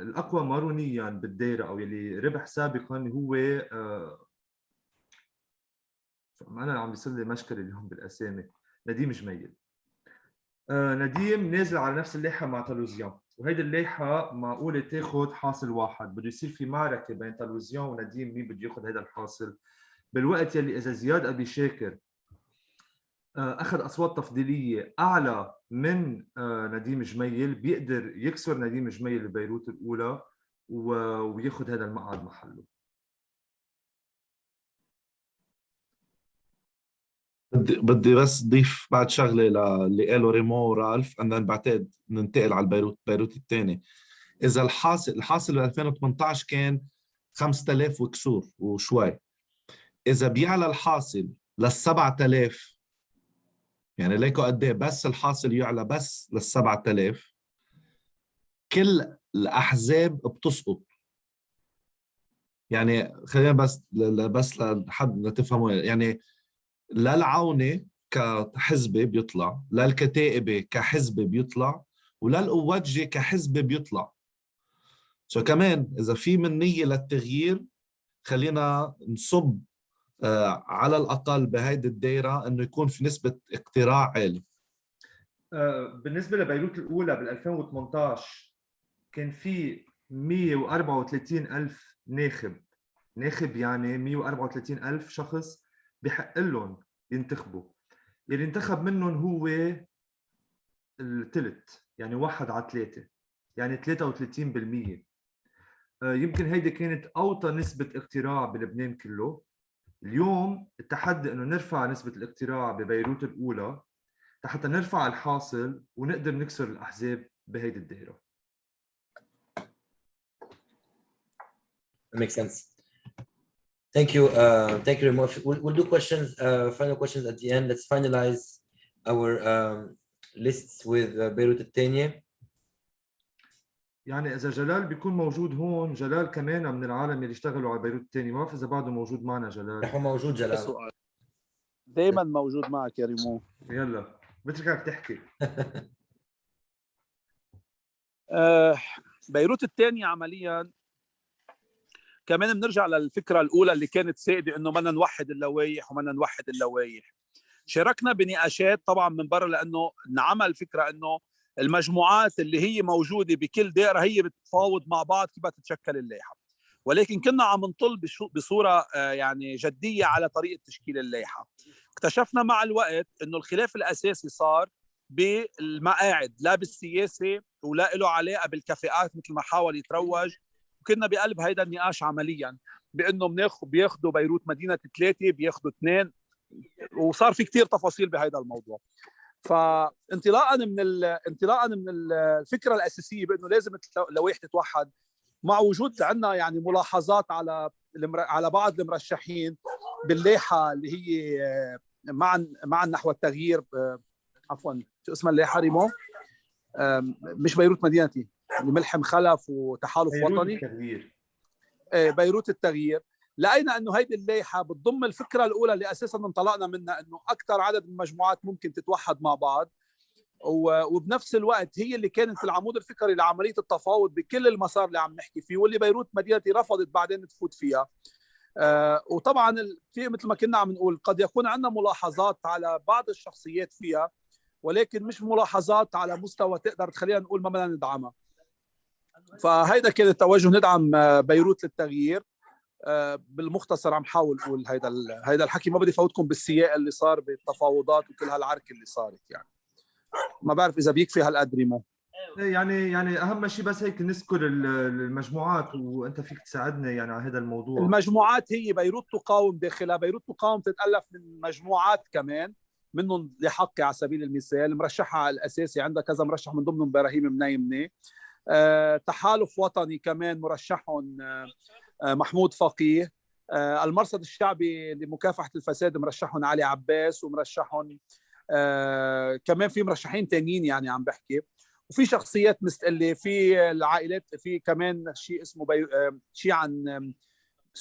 الاقوى مارونيا بالدائره او يلي ربح سابقا هو انا عم بيصير لي مشكله اليوم بالاسامي، نديم جميل. نديم نازل على نفس اللائحه مع تالوزيان، وهيدي اللائحه معقوله تاخذ حاصل واحد. بده يصير في معركه بين تالوزيان ونديم مين بده ياخذ هذا الحاصل، بالوقت يلي اذا زياد ابي شاكر اخذ اصوات تفضيليه اعلى من نديم جميل، بيقدر يكسر نديم جميل ببيروت الاولى وياخذ هذا المقعد محله. بدي بس ضيف بعد شغله اللي قاله ريمو ورالف، and then بعتقد ننتقل على بيروت الثاني. اذا الحاصل ب 2018 كان 5000 وكسور وشوي، اذا بيعلى الحاصل لل 7000، يعني ليكوا قد ايه بس الحاصل يعلى بس لل 7000، كل الاحزاب بتسقط. يعني خلينا بس لحد تفهموا، يعني لا العونة كحزب بيطلع، لا الكتائبة كحزب بيطلع، ولا القواتجي كحزب بيطلع. كمان إذا في من نية للتغيير، خلينا نصب على الأقل بهيدي الدائرة إنه يكون في نسبة اقتراع عالي. بالنسبة لبيروت الأولى بال 2018 كان في 134 ألف ناخب يعني 134 ألف شخص بحق لهم ينتخبوا. يلي انتخب منهم هو الثلث، يعني 1/3، يعني 33%. يمكن هيدي كانت أوطى نسبة اقتراع بلبنان كله. اليوم التحدي إنه نرفع نسبة الاقتراع ببيروت الأولى حتى نرفع الحاصل ونقدر نكسر الأحزاب بهيدي الدائرة. That makes sense. Thank you. Thank you, Remo. We'll do questions, final questions at the end. Let's finalize our lists with Beirut الثانية. يعني إذا جلال بيكون موجود هون، جلال كمان من العالم اللي اشتغلوا على بيروت الثانية، ما بعرف إذا بعده موجود معنا جلال. رح موجود جلال. دايما موجود معك يا ريمو. يلا بتركك تحكي. بيروت الثانية عمليا كمان بنرجع للفكرة الأولى اللي كانت سائدة إنه بدنا نوحد اللوائح وبدنا نوحد اللوائح. شاركنا بنقاشات طبعا من برا، لأنه انعمل فكرة إنه المجموعات اللي هي موجودة بكل دائرة هي بتفاوض مع بعض كيف تتشكل اللائحة، ولكن كنا عم نطل بصورة يعني جدية على طريقة تشكيل اللائحة. اكتشفنا مع الوقت إنه الخلاف الأساسي صار بالمقاعد، لا بالسياسة ولا له علاقة بالكفاءات مثل ما حاول يتروج. وكنا بقلب هيدا النقاش عمليا بانه بياخذوا بيروت مدينه 3 بياخذوا 2، وصار في كثير تفاصيل بهذا الموضوع. فانطلاقا من الفكره الاساسيه بانه لازم اللوائح تتوحد، مع وجود عندنا يعني ملاحظات على بعض المرشحين باللائحه اللي هي معا نحو التغيير، عفوا شو اسمها اللائحه ريمو؟ مش بيروت مدينتي، ملحم خلف وتحالف وطني. التغيير. بيروت التغيير. لقينا انه هيدي اللائحه بتضم الفكره الاولى اللي اساسا انطلقنا منها، انه اكثر عدد من المجموعات ممكن تتوحد مع بعض، وبنفس الوقت هي اللي كانت العمود الفكري لعمليه التفاوض بكل المسار اللي عم نحكي فيه، واللي بيروت مدينتي رفضت بعدين تفوت فيها. وطبعا في مثل ما كنا عم نقول قد يكون عندنا ملاحظات على بعض الشخصيات فيها، ولكن مش ملاحظات على مستوى تقدر تخلينا نقول ما بدنا ندعمها. فهيدا كان التوجه، ندعم بيروت للتغيير. بالمختصر عم حاول اقول هيدا الحكي، ما بدي فوتكم بالسياق اللي صار بالتفاوضات وكل هالعركه اللي صارت. يعني ما بعرف اذا بيكفي هالقد ريمو. يعني اهم شيء بس هيك نذكر المجموعات، وانت فيك تساعدنا يعني على هذا الموضوع. المجموعات هي بيروت تقاوم، داخلها بيروت تقاوم تتالف من مجموعات كمان، منهم لحقي على سبيل المثال مرشحها الاساسي عندها كذا مرشح، من ضمنهم ابراهيم منايمني. تحالف وطني كمان مرشحهم محمود فقيه. المرصد الشعبي لمكافحة الفساد مرشحهم علي عباس، ومرشحهم كمان في مرشحين تانيين يعني عم بحكي، وفي شخصيات مستقلة في العائلات. في كمان شيء اسمه شيء عن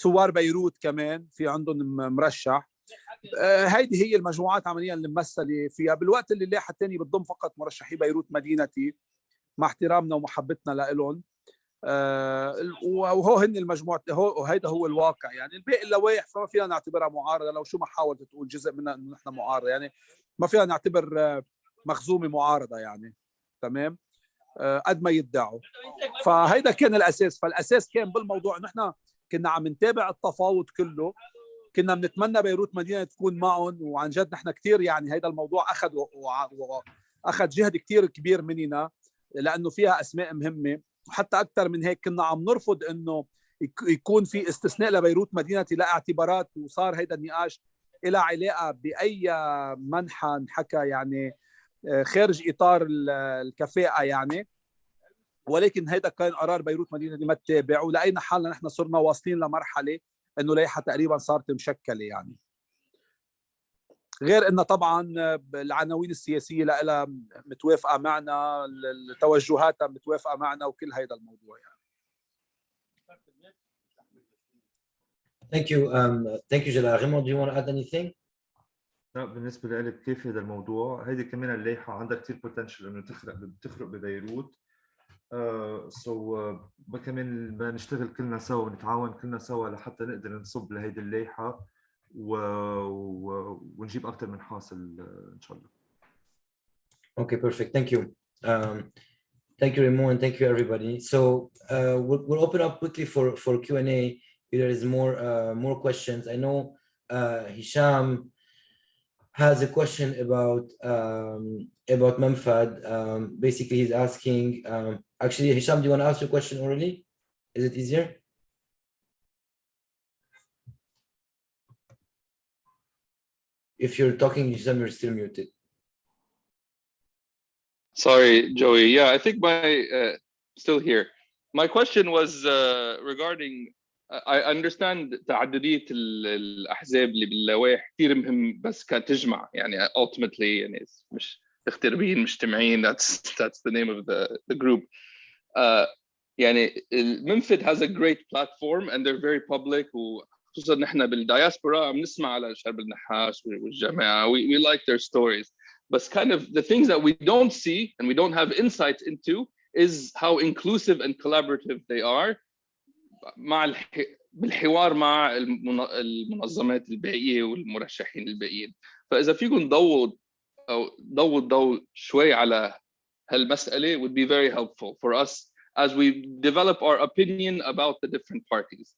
ثوار بيروت، كمان في عندهم مرشح. هيدي هي المجموعات عمليا اللي ممثله فيها، بالوقت اللي اللائحه الثانيه بتضم فقط مرشحي بيروت مدينتي، مع احترامنا ومحبتنا لهم. وهو هن المجموعة، هيدا هو الواقع. يعني الباقي اللوائح فما فينا نعتبرها معارضة، لو شو ما حاولت تقول جزء منها انه نحن معارضة. يعني ما فينا نعتبر مخزومه معارضه يعني. تمام. قد ما يدعوا. فهيدا كان الاساس. فالاساس كان بالموضوع انه احنا كنا عم نتابع التفاوض كله، كنا بنتمنى بيروت مدينه تكون معهم، وعن جد نحن كثير يعني هيدا الموضوع اخذ جهد كثير كبير مننا لانه فيها اسماء مهمه. وحتى اكثر من هيك كنا عم نرفض انه يكون في استثناء لبيروت مدينه لاعتبارات، وصار هيدا النقاش إلى علاقه باي منحى انحكى يعني خارج اطار الكفاءه يعني. ولكن هيدا كان قرار بيروت مدينه ما تتابع، ولقينا حالنا نحن صرنا واصلين لمرحله انه لائحه تقريبا صارت مشكله يعني. غير انه طبعا العناوين السياسيه لها متوافقه معنا، توجهاتها متوافقه معنا، وكل هيدا الموضوع يعني. Thank you. Thank you, Jalal. Remo, do you want to add anything? لا بالنسبه لي بكيف هذا الموضوع. هيدي كمان اللائحه عندها كثير بوتنشل انه تخرق ببيروت. كمان بدنا نشتغل كلنا سوا ونتعاون كلنا سوا لحتى نقدر نصب لهيدي اللائحه ونجيب اكثر من حاصل ان شاء الله. Okay, perfect. Thank you. Thank you, Remo, and thank you, everybody. So we'll open up quickly for Q&A. If there is more questions. I know Hisham has a question about Manfad. Basically, he's asking. Actually, Hisham, do you want to ask your question orally? Is it easier? If you're talking, Hisham, you're still muted. Sorry, Joey. Yeah, I think still here. My question was regarding. I understand تعددية الأحزاب اللي باللوائح كثير مهم، بس كتجمع يعني ultimately يعني مش تختربين مجتمعين. That's the name of the group. يعني منفد has a great platform and they're very public. وخصوصا نحن بالدياسبورا عم نسمع على شرب النحاس والجماعة. We like their stories. But kind of the things that we don't see and we don't have insight into is how inclusive and collaborative they are مع بالحوار مع المنظمات البيئية والمرشحين البيئيين. فإذا فيكم ضووا الضوء شوي على هالمسألة would be very helpful for us as we develop our opinion about the different parties.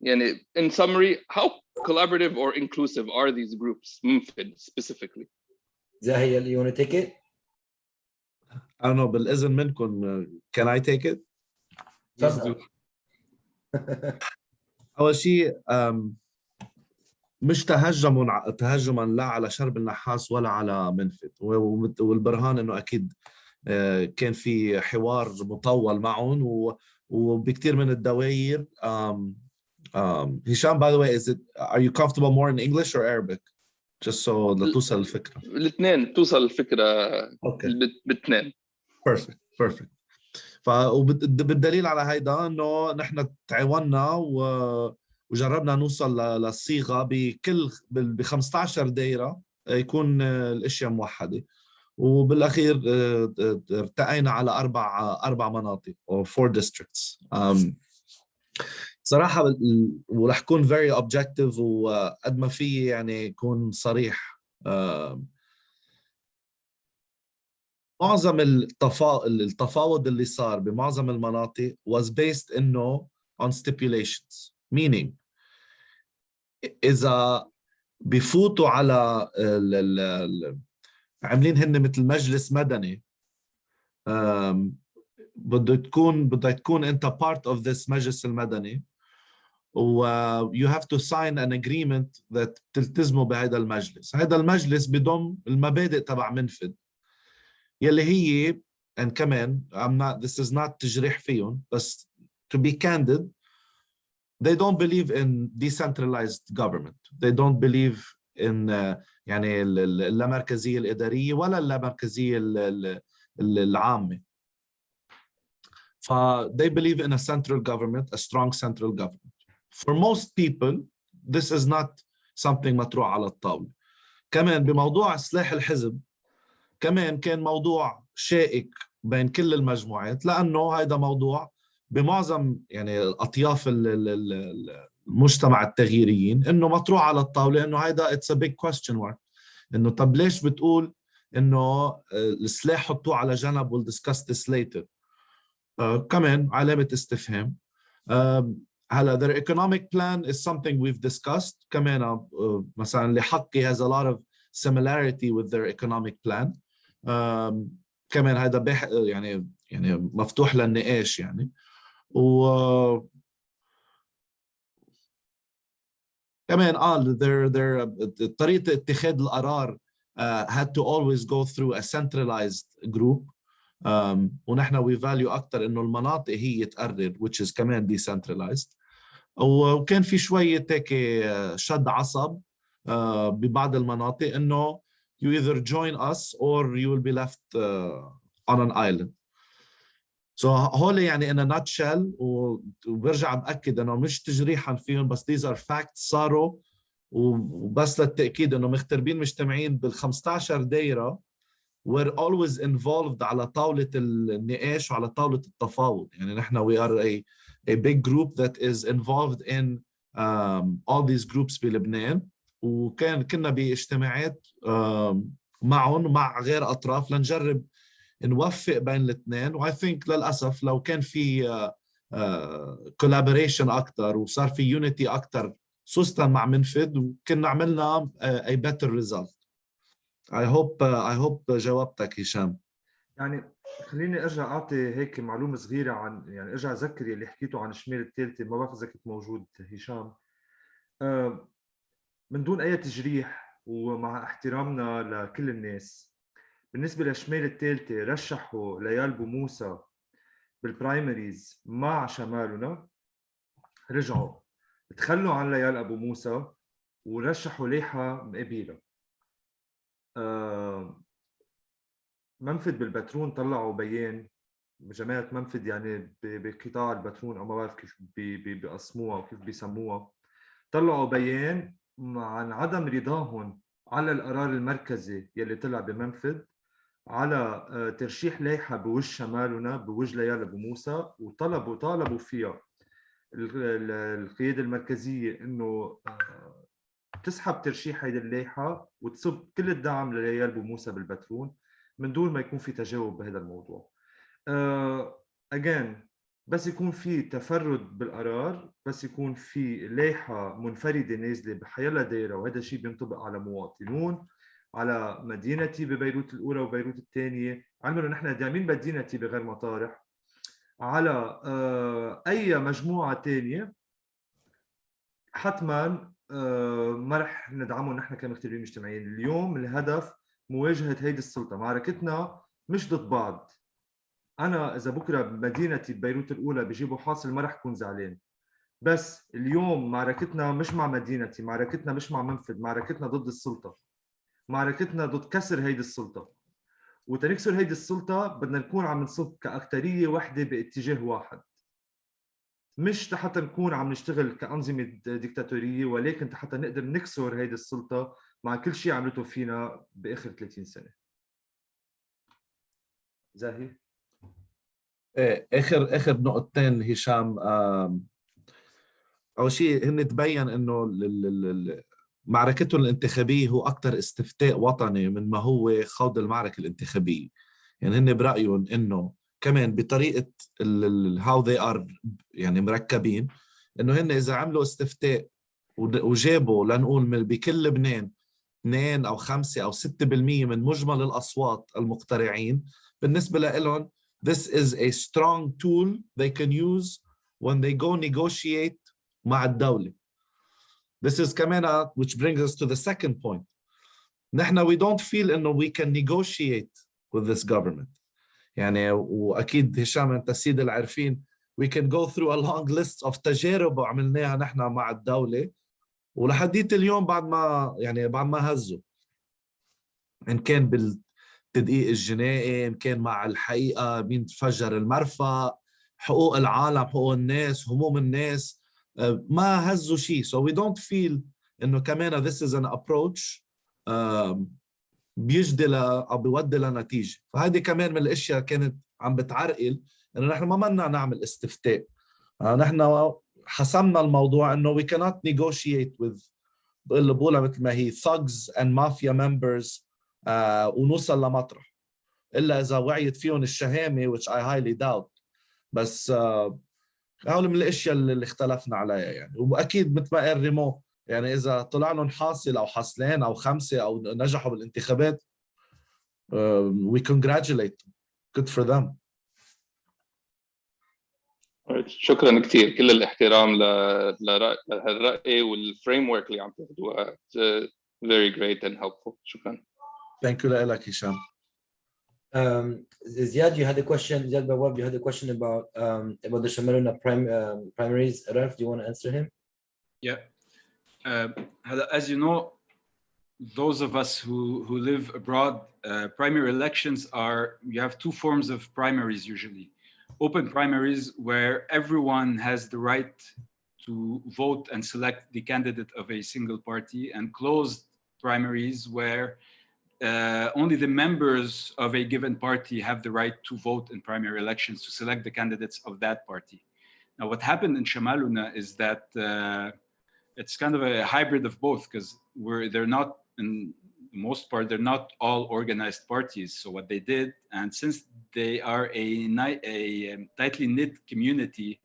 يعني in summary, how collaborative or inclusive are these groups, MUNFID specifically? Zahir, you want to take it? I don't know, بالإذن منكم, can I take it? أول شيء مش تهجما لا على شرب النحاس ولا على منفد، والبرهان إنه أكيد كان في حوار مطول معهم وبكتير من الدوائر. هشام, by the way, are you comfortable more in English or Arabic? Just so توصل الفكرة. الاثنين توصل الفكرة. بالاثنين. Perfect. فبالدليل على هيدا انه نحن تعاوننا وجربنا نوصل للصيغه ب 15 دايره يكون الاشياء موحده، وبالاخير ارتقينا على اربع مناطق او 4 districts. صراحه ورح كون very objective وقد ما في يعني يكون صريح. معظم التفاوض اللي صار بمعظم المناطق was based انه on stipulations, meaning اذا بفوتوا على عاملين هن مثل مجلس مدني، بدك تكون انت part of this مجلس المدني و you have to sign an agreement that تلتزموا بهذا المجلس. هذا المجلس بضم المبادئ تبع منفد يلي هي and كمان this is not تجريح فيهم، بس to be candid, they don't believe in decentralized government. They don't believe in يعني اللامركزية الإدارية ولا اللامركزية العامة. they believe in a central government, a strong central government. For most people, this is not something مطروح على الطاولة. كمان بموضوع سلاح الحزب كمان كان موضوع شائك بين كل المجموعات، لأنه هذا موضوع بمعظم يعني أطياف المجتمع التغييريين إنه مطروح على الطاولة، إنه هذا it's a big question mark. إنه طب ليش بتقول انه السلاح حطوه على جنب we'll discuss this later. كمان علامة استفهام. هلا their economic plan is something we've discussed. كمان مثلا لحقي has a lot of similarity with their economic plan. كمان هذا يعني مفتوح للنقاش يعني. و كمان طريقة اتخاذ القرار had to always go through a centralized group. ونحن we value أكتر إنه المناطق هي تقرر which is كمان decentralized. وكان في شوية هيك شد عصب ببعض المناطق إنه you either join us or you will be left on an island. So هول يعني in a nutshell. وبرجع بأكد إنه مش تجريحا فيهم بس these are facts صاروا. وبس للتأكيد إنه مغتربين مجتمعين بال15 دايرة we're always involved على طاولة النقاش وعلى طاولة التفاوض. يعني نحن we are a big group that is involved in all these groups بلبنان. كنا باجتماعات معهم مع غير أطراف لنجرب نوفق بين الاثنين. و I think للأسف لو كان في collaboration أكتر وصار في unity أكتر خصوصا مع منفذ وكنا عملنا a better result. I hope جاوبتك هشام. يعني خليني ارجع اعطي هيك معلومه صغيره عن، يعني ارجع اذكر اللي حكيته عن الشمال الثالثه، ما بعرف اذا كنت موجود هشام. من دون اي تجريح ومع احترامنا لكل الناس، بالنسبه للشمال الثالثه رشحوا ليال بو موسى بالبرايمريز مع شمالنا، رجعوا تخلوا عن ليال ابو موسى ورشحوا ليحة مقابيلة. منفذ بالبترون طلعوا بيان، جماعة منفذ يعني بقطاع البترون او ما بعرف كيف بيقسموها وكيف بيسموها، طلعوا بيان عن عدم رضاهم على القرار المركزي يلي طلع بمنفذ على ترشيح لائحة بوجه شمالنا بوجه ليال ابو موسى، وطالبوا فيها القيادة المركزية انه تسحب ترشيح هيدي اللائحة وتصب كل الدعم لليال ابو موسى بالبترون من دون ما يكون في تجاوب بهذا الموضوع. again بس يكون في تفرد بالقرار، بس يكون في لائحة منفردة نازلة بحيالله دايرة، وهذا الشيء بينطبق على مواطنون، على مدينتي ببيروت الأولى وبيروت الثانية، علما نحن داعمين مدينتي بغير مطارح، على أي مجموعة ثانية حتما ما رح ندعمهم نحن كمغتربين مجتمعيين. اليوم الهدف مواجهة هيدي السلطة، معركتنا مش ضد بعض. أنا إذا بكرة بمدينتي ببيروت الأولى بيجيبوا حاصل ما رح كون زعلان، بس اليوم معركتنا مش مع مدينتي، معركتنا مش مع منفذ، معركتنا ضد السلطة، معركتنا ضد كسر هيدي السلطة. وتنكسر هيدي السلطة بدنا نكون عم نصب كأكترية واحدة باتجاه واحد، مش حتى نكون عم نشتغل كأنظمة ديكتاتورية، ولكن حتى نقدر نكسر هيدي السلطة مع كل شيء عملته فينا بآخر 30 سنة. زاهي؟ اخر نقطتين هشام. اول شيء هن تبين انه معركته الانتخابيه هو اكثر استفتاء وطني من ما هو خوض المعركه الانتخابيه. يعني هن برايهم انه كمان بطريقه how they are يعني مركبين، انه هن اذا عملوا استفتاء وجابوا لنقول بكل لبنان 2 أو 5 أو 6% من مجمل الأصوات المقترعين، بالنسبة لهم this is a strong tool they can use when they go negotiate مع الدولة. This is كمان which brings us to the second point. نحن we don't feel إنه we can negotiate with this government. يعني وأكيد هشام أنت السيد العارفين we can go through a long list of تجارب عملناها نحن مع الدولة ولحديت اليوم بعد ما هزوا، إن كان بالتدقيق الجنائي، إن كان مع الحقيقة مين تفجر المرفأ، حقوق العالم، حقوق الناس، هموم الناس، ما هزوا شيء. So we don't feel إنه كمان this is an approach بيجدي أو بيودي لنتيجة. فهذه كمان من الأشياء كانت عم بتعرقل إنه نحن ما بدنا نعمل استفتاء. نحن حسمنا الموضوع إنه we cannot negotiate with بقولها مثل ما هي thugs and mafia members ونوصل لمطرح، إلا إذا وعيت فيهم الشهامة which I highly doubt. بس هول من الأشياء اللي اختلفنا عليها يعني. وأكيد مثل ما قال ريمو يعني إذا طلع لهم حاصل أو حاصلين أو 5 أو نجحوا بالانتخابات we congratulate them. Good for them. شكرا كثير، كل الاحترام للرأي والفريم ورك اللي عم تاخذوها. Very great and helpful. شكرا. Thank you لك هشام. Ziad, you had a question. Ziad Bawab, you had a question about the Shamaluna primaries. Ralph, do you want to answer him? Yeah. As you know, those of us who live abroad, primary elections you have two forms of primaries usually. Open primaries where everyone has the right to vote and select the candidate of a single party, and closed primaries where only the members of a given party have the right to vote in primary elections to select the candidates of that party. Now, what happened in Shamaluna is that it's kind of a hybrid of both, because they're not, in the most part, they're not all organized parties. So what they did, and since they are a tightly knit community,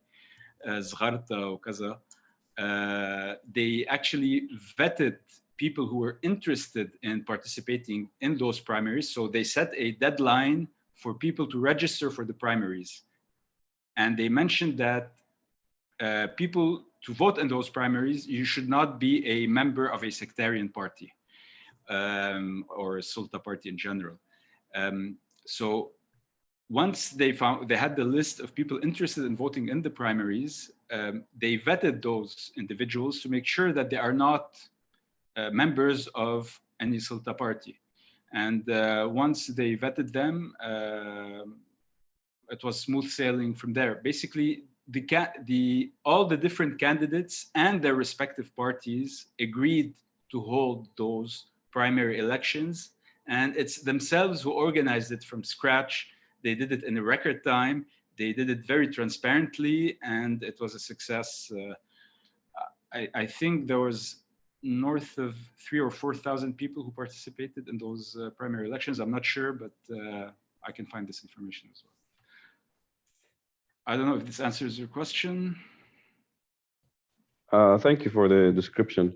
they actually vetted people who were interested in participating in those primaries. So they set a deadline for people to register for the primaries. And they mentioned that people to vote in those primaries, you should not be a member of a sectarian party or a Sulta party in general. So once they had the list of people interested in voting in the primaries, they vetted those individuals to make sure that they are not members of any Sulta party. And once they vetted them, it was smooth sailing from there. Basically, all the different candidates and their respective parties agreed to hold those primary elections, and it's themselves who organized it from scratch. They did it in a record time. They did it very transparently, and it was a success. I think there was north of 3,000 or 4,000 people who participated in those primary elections. I'm not sure, but I can find this information as well. I don't know if this answers your question. Thank you for the description.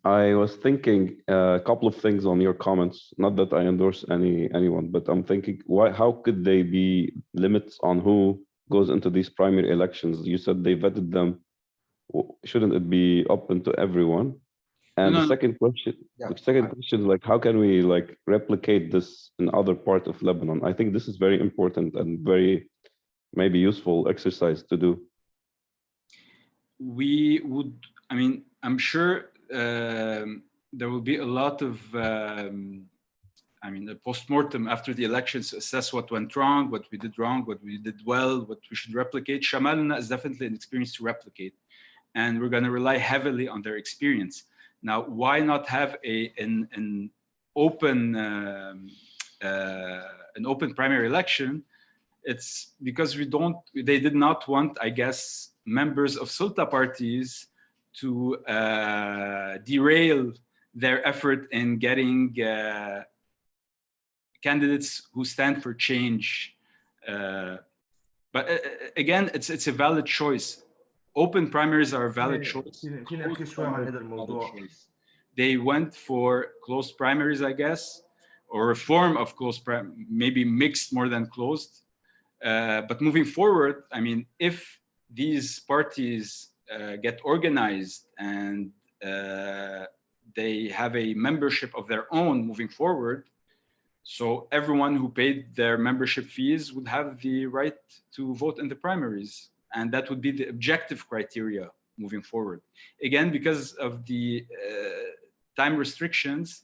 I was thinking a couple of things on your comments. Not that I endorse anyone, but I'm thinking, how could they be limits on who goes into these primary elections? You said they vetted them. Shouldn't it be open to everyone? And the second question, is like, how can we like replicate this in other parts of Lebanon? I think this is very important and very maybe useful exercise to do. We would, I mean, I'm sure there will be a lot of, a post-mortem after the elections to assess what went wrong, what we did wrong, what we did well, what we should replicate. Shamaluna is definitely an experience to replicate, and we're going to rely heavily on their experience. Now, why not have an open primary election? It's because they did not want, I guess, members of Sulta parties to derail their effort in getting candidates who stand for change. But again, it's a valid choice. Open primaries are a valid choice. They went for closed primaries, I guess, or a form of closed primaries, maybe mixed more than closed. But moving forward, I mean, if these parties get organized and they have a membership of their own moving forward, so everyone who paid their membership fees would have the right to vote in the primaries. And that would be the objective criteria moving forward. Again, because of the time restrictions,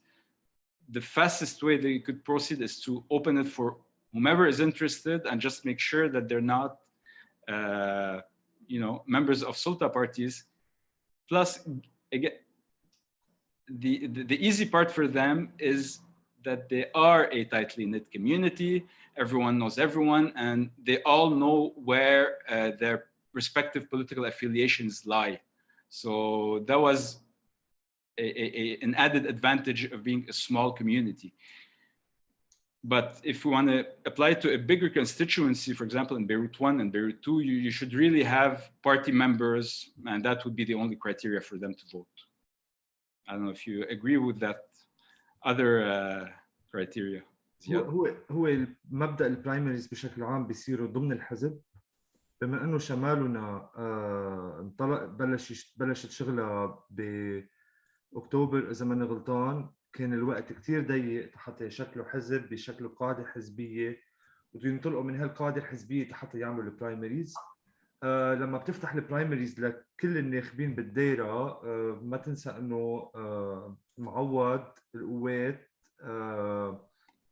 the fastest way they could proceed is to open it for whomever is interested and just make sure that they're not members of Sulta parties. Plus, again, the easy part for them is that they are a tightly knit community. Everyone knows everyone, and they all know where their respective political affiliations lie. So that was an added advantage of being a small community. But if we want to apply it to a bigger constituency, for example, in Beirut 1 and Beirut 2, you should really have party members, and that would be the only criteria for them to vote. I don't know if you agree with that other criteria. هو مبدأ البرايمريز بشكل عام بيصيروا ضمن الحزب، بما انه شمالنا بلشت شغلها باكتوبر اذا ماني غلطان، كان الوقت كتير ضيق حتى يشكلوا حزب بشكل قاعده حزبيه، وينطلقوا من هالقاعده الحزبيه حتى يعملوا البرايمريز. لما بتفتح البرايمريز لكل الناخبين بالدائره، ما تنسى انه معوض، القوات،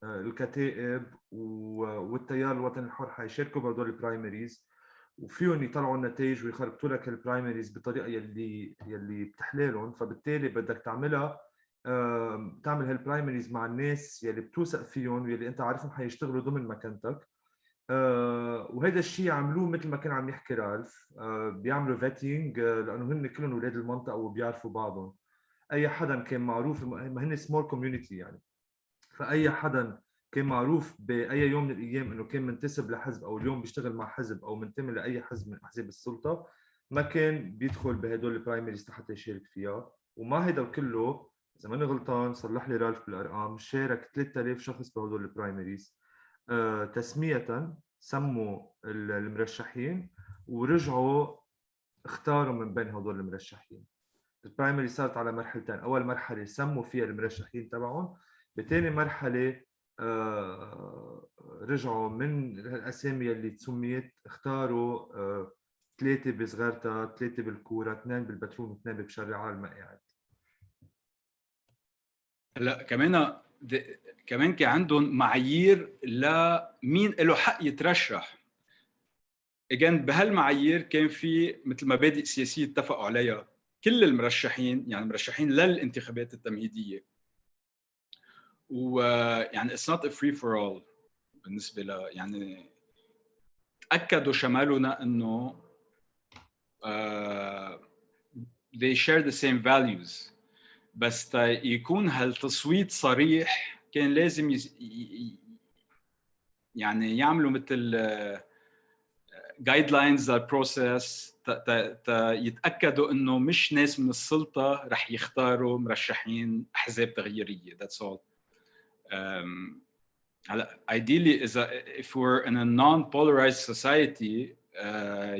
الكتائب والتيار الوطني الحر حيشاركوا بهدول البرايمريز، وفيهم يطلعوا النتائج ويخربطوا لك البرايمريز بطريقه يلي بتحلالهم. فبالتالي بدك تعملها، تعمل هالبرايمريز مع الناس يلي بتوثق فيهم ويلي انت عارفهم حيشتغلوا ضمن مكانتك. وهذا الشيء عملوه مثل ما كان عم يحكي رالف، بيعملوا فيتينج لانه هن كلهم اولاد المنطقه وبيعرفوا بعضهم. اي حدا كان معروف، ما هن سمول كوميونيتي يعني، فاي حدا كان معروف باي يوم من الايام انه كان منتسب لحزب او اليوم بيشتغل مع حزب او منتمي لاي حزب من احزاب السلطه، ما كان بيدخل بهدول البرايمريز حتى يشارك فيها. وما هيدا كله، اذا ماني غلطان صلح لي رالف بالارقام، شارك 3000 شخص بهدول البرايمريز. تسميه سموا المرشحين ورجعوا اختاروا من بين هدول المرشحين. البرايمري صارت على مرحلتين، اول مرحله سموا فيها المرشحين تبعهم، بثاني مرحله رجعوا من الاسامي اللي تسميت اختاروا 3 بصغرتها، 3 بالكوره، 2 بالبترون، و2 ببشرعه المقاعد. لا كمان كان عندهم معايير لمين له حق يترشح. اجان بهالمعايير كان في مثل مبادئ سياسيه اتفقوا عليها كل المرشحين، يعني مرشحين للانتخابات التمهيديه. ويعني it's not a free for all بالنسبه له، يعني تاكدوا شمالنا انه they share the same values. بس يكون هالتصويت صريح كان لازم يعني يعملوا مثل جايد لاينز للبروسيس، يتاكدوا انه مش ناس من السلطه رح يختاروا مرشحين احزاب تغييريه. That's all. هلا ideally اذا if we're in a non-polarized society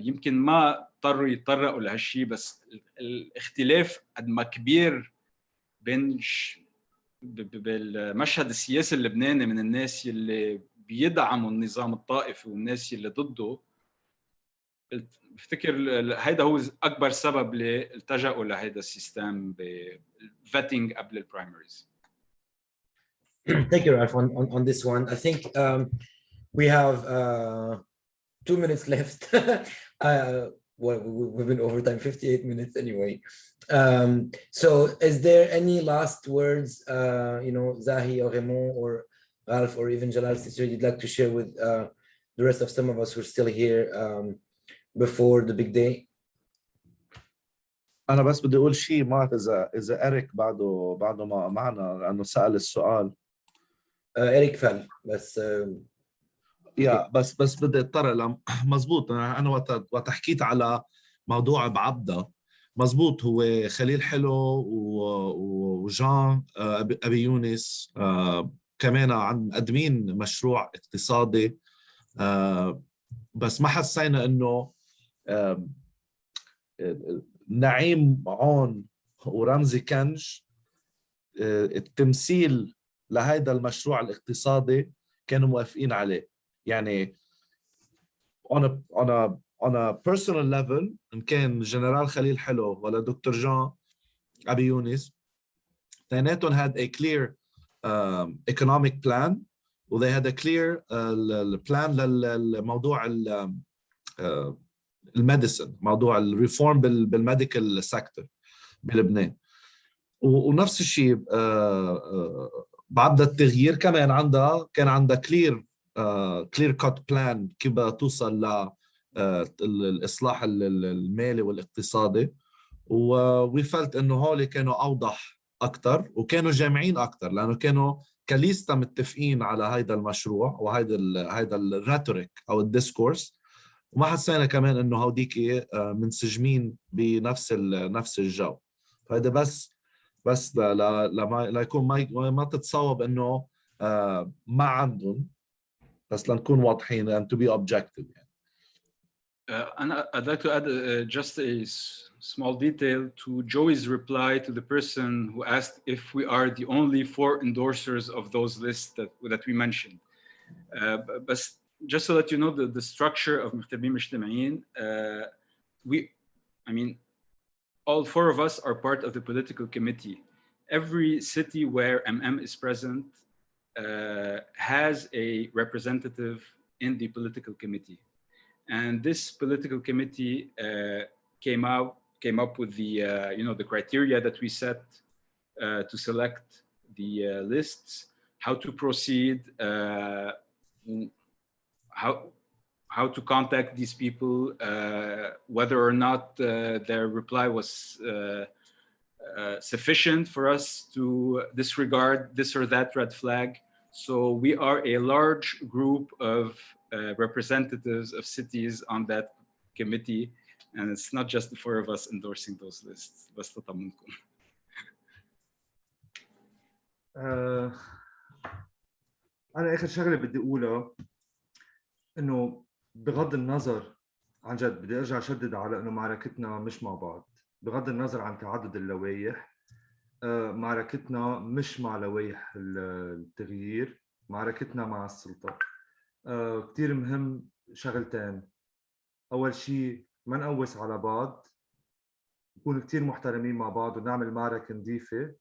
يمكن ما اضطروا يتطرقوا لهالشيء، بس الاختلاف قد ما كبير بين بالمشهد السياسي اللبناني من الناس اللي بيدعموا النظام الطائفي والناس اللي ضده، بفتكر هيدا هو اكبر سبب اللي التجأوا لهيدا السيستم بالفيتنج قبل البرايمريز. Thank you, Ralph, on this one. I think we have 2 minutes left. Well, we've been over time, 58 minutes anyway. So is there any last words, Zahi or Raymond or Ralph or even Jalal, sister, you'd like to share with the rest of some of us who are still here before the big day? أنا بس بدي أقول شيء، ما إذا إريك بعده معنا لأنه سأل السؤال. إريك فعلا بس بس بدي اضطر مزبوط. أنا وقت حكيت على موضوع بعبدة، مزبوط، هو خليل حلو وجان أبي يونس كمان عم مقدمين مشروع اقتصادي، بس ما حسينا إنه نعيم عون ورمزي كنج التمثيل لهذا المشروع الاقتصادي كانوا موافقين عليه. يعني on a personal level، إن كان جنرال خليل حلو ولا دكتور جان أبي يونس، اثنيناتهم had a clear economic plan، و they had a clear plan للموضوع الميديسن، موضوع الريفورم بالميديكال سيكتور بلبنان. ونفس الشيء بعبدة التغيير كمان كان عندها clear cut plan كيف توصل للإصلاح المالي والاقتصادي. وفلت إنه هول كانوا أوضح أكتر وكانوا جامعين أكتر، لأنه كانوا كليستا متفقين على هيدا المشروع هيدا الريتوريك او الديسكورس، وما حسينا كمان انه هوديك منسجمين نفس الجو. فهذا بس لا يكون ما تتصوب انه ما عندهم، بس لنكون واضحين and to be objective. I'd like to add just a small detail to Joey's reply to the person who asked if we are the only 4 endorsers of those lists that we mentioned. But just so that you know the structure of مغتربين مجتمعين, all 4 of us are part of the political committee. Every city where MM is present has a representative in the political committee. And this political committee came up with the the criteria that we set to select the lists, how to proceed, how to contact these people, whether or not their reply was sufficient for us to disregard this or that red flag. So we are a large group of representatives of cities on that committee, and it's not just the 4 of us endorsing those lists. بس تطمنكم. أنا آخر شغلة بدي أقولها إنه بغض النظر عن جد بدي أرجع أشدد على إنه معركتنا مش مع بعض، بغض النظر عن تعدد اللوائح. معركتنا مش مع لوائح التغيير، معركتنا مع السلطة. كتير مهم شغلتين. أول شيء ما نقوس على بعض، نكون كتير محترمين مع بعض ونعمل معركة نظيفة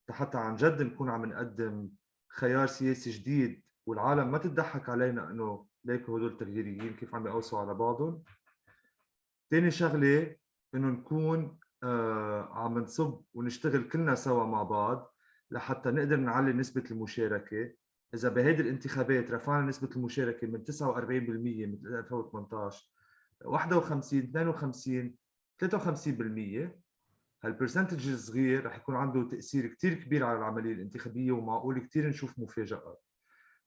حتى عن جد نكون عم نقدم خيار سياسي جديد، والعالم ما تضحك علينا إنه ليكوا هدول تغييريين كيف عم يقوسوا على بعضهم. تاني شغلة إنه نكون عم نصب ونشتغل كلنا سوا مع بعض لحتى نقدر نعلي نسبة المشاركة. إذا بهيدي الانتخابات رفعنا نسبة المشاركة من 49% مثل 2018 51 52 53%، هالبرسنتج الصغير رح يكون عنده تأثير كتير كبير على العملية الانتخابية، ومعقول كتير نشوف مفاجآت.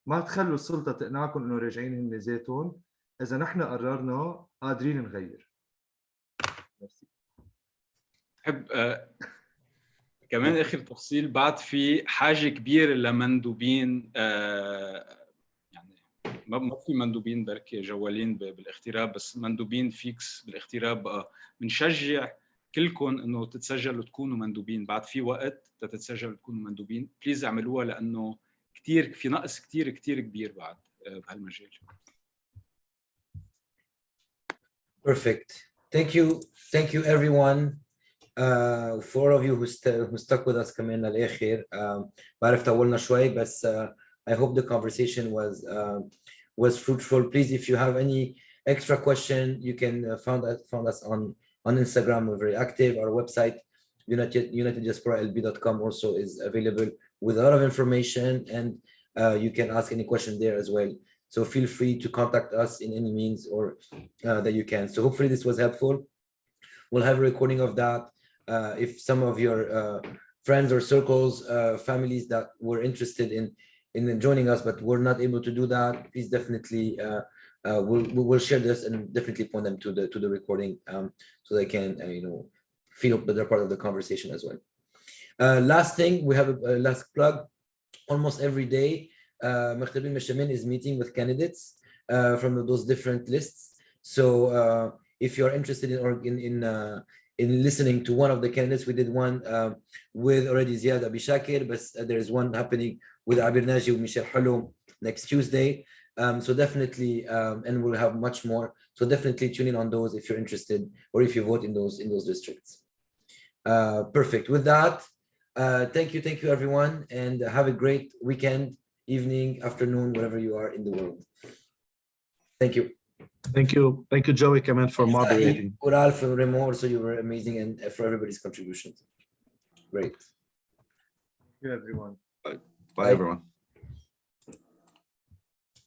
ما تخلوا السلطة تقنعكم إنه راجعين هن ذاتهم، إذا نحن قررنا قادرين نغير. بحب كمان آخر تفصيل، بعد في حاجة كبيرة لمندوبين، يعني ما في مندوبين بركي جوالين بالاغتراب، بس مندوبين فيكس بالاغتراب. بقى بنشجع كلكم انه تتسجلوا تكونوا مندوبين، بعد في وقت تتسجلوا تكونوا مندوبين. بليز اعملوها لانه كثير في نقص كثير كبير بعد بهالمجال. Perfect. Thank you everyone. 4 of you who stuck with us كمان للآخر. بعرف طولنا شوي بس I hope the conversation was fruitful. Please, if you have any extra question, you can find us on Instagram. We're very active. Our website uniteddiasporalb.com also is available with a lot of information, and you can ask any question there as well. So feel free to contact us in any means or that you can. So hopefully this was helpful. We'll have a recording of that. If some of your friends or circles, families that were interested in joining us but were not able to do that, please definitely we'll share this and definitely point them to the recording so they can feel that they're part of the conversation as well. Last thing, we have a last plug. Almost every day, مغتربين مجتمعين is meeting with candidates from those different lists. So if you're interested in listening to one of the candidates, we did one with already Ziad Abi Shakir, but there's one happening with Abir Naji and Michel Halo next Tuesday. So definitely, and we'll have much more. So definitely tune in on those if you're interested, or if you vote in those districts. Perfect. With that, thank you everyone, and have a great weekend, evening, afternoon, wherever you are in the world. Thank you. Thank you, Joey, Kaman, for moderating. Ural, for Remo, also you were amazing, and for everybody's contributions. Great. Thank you, everyone. Bye everyone.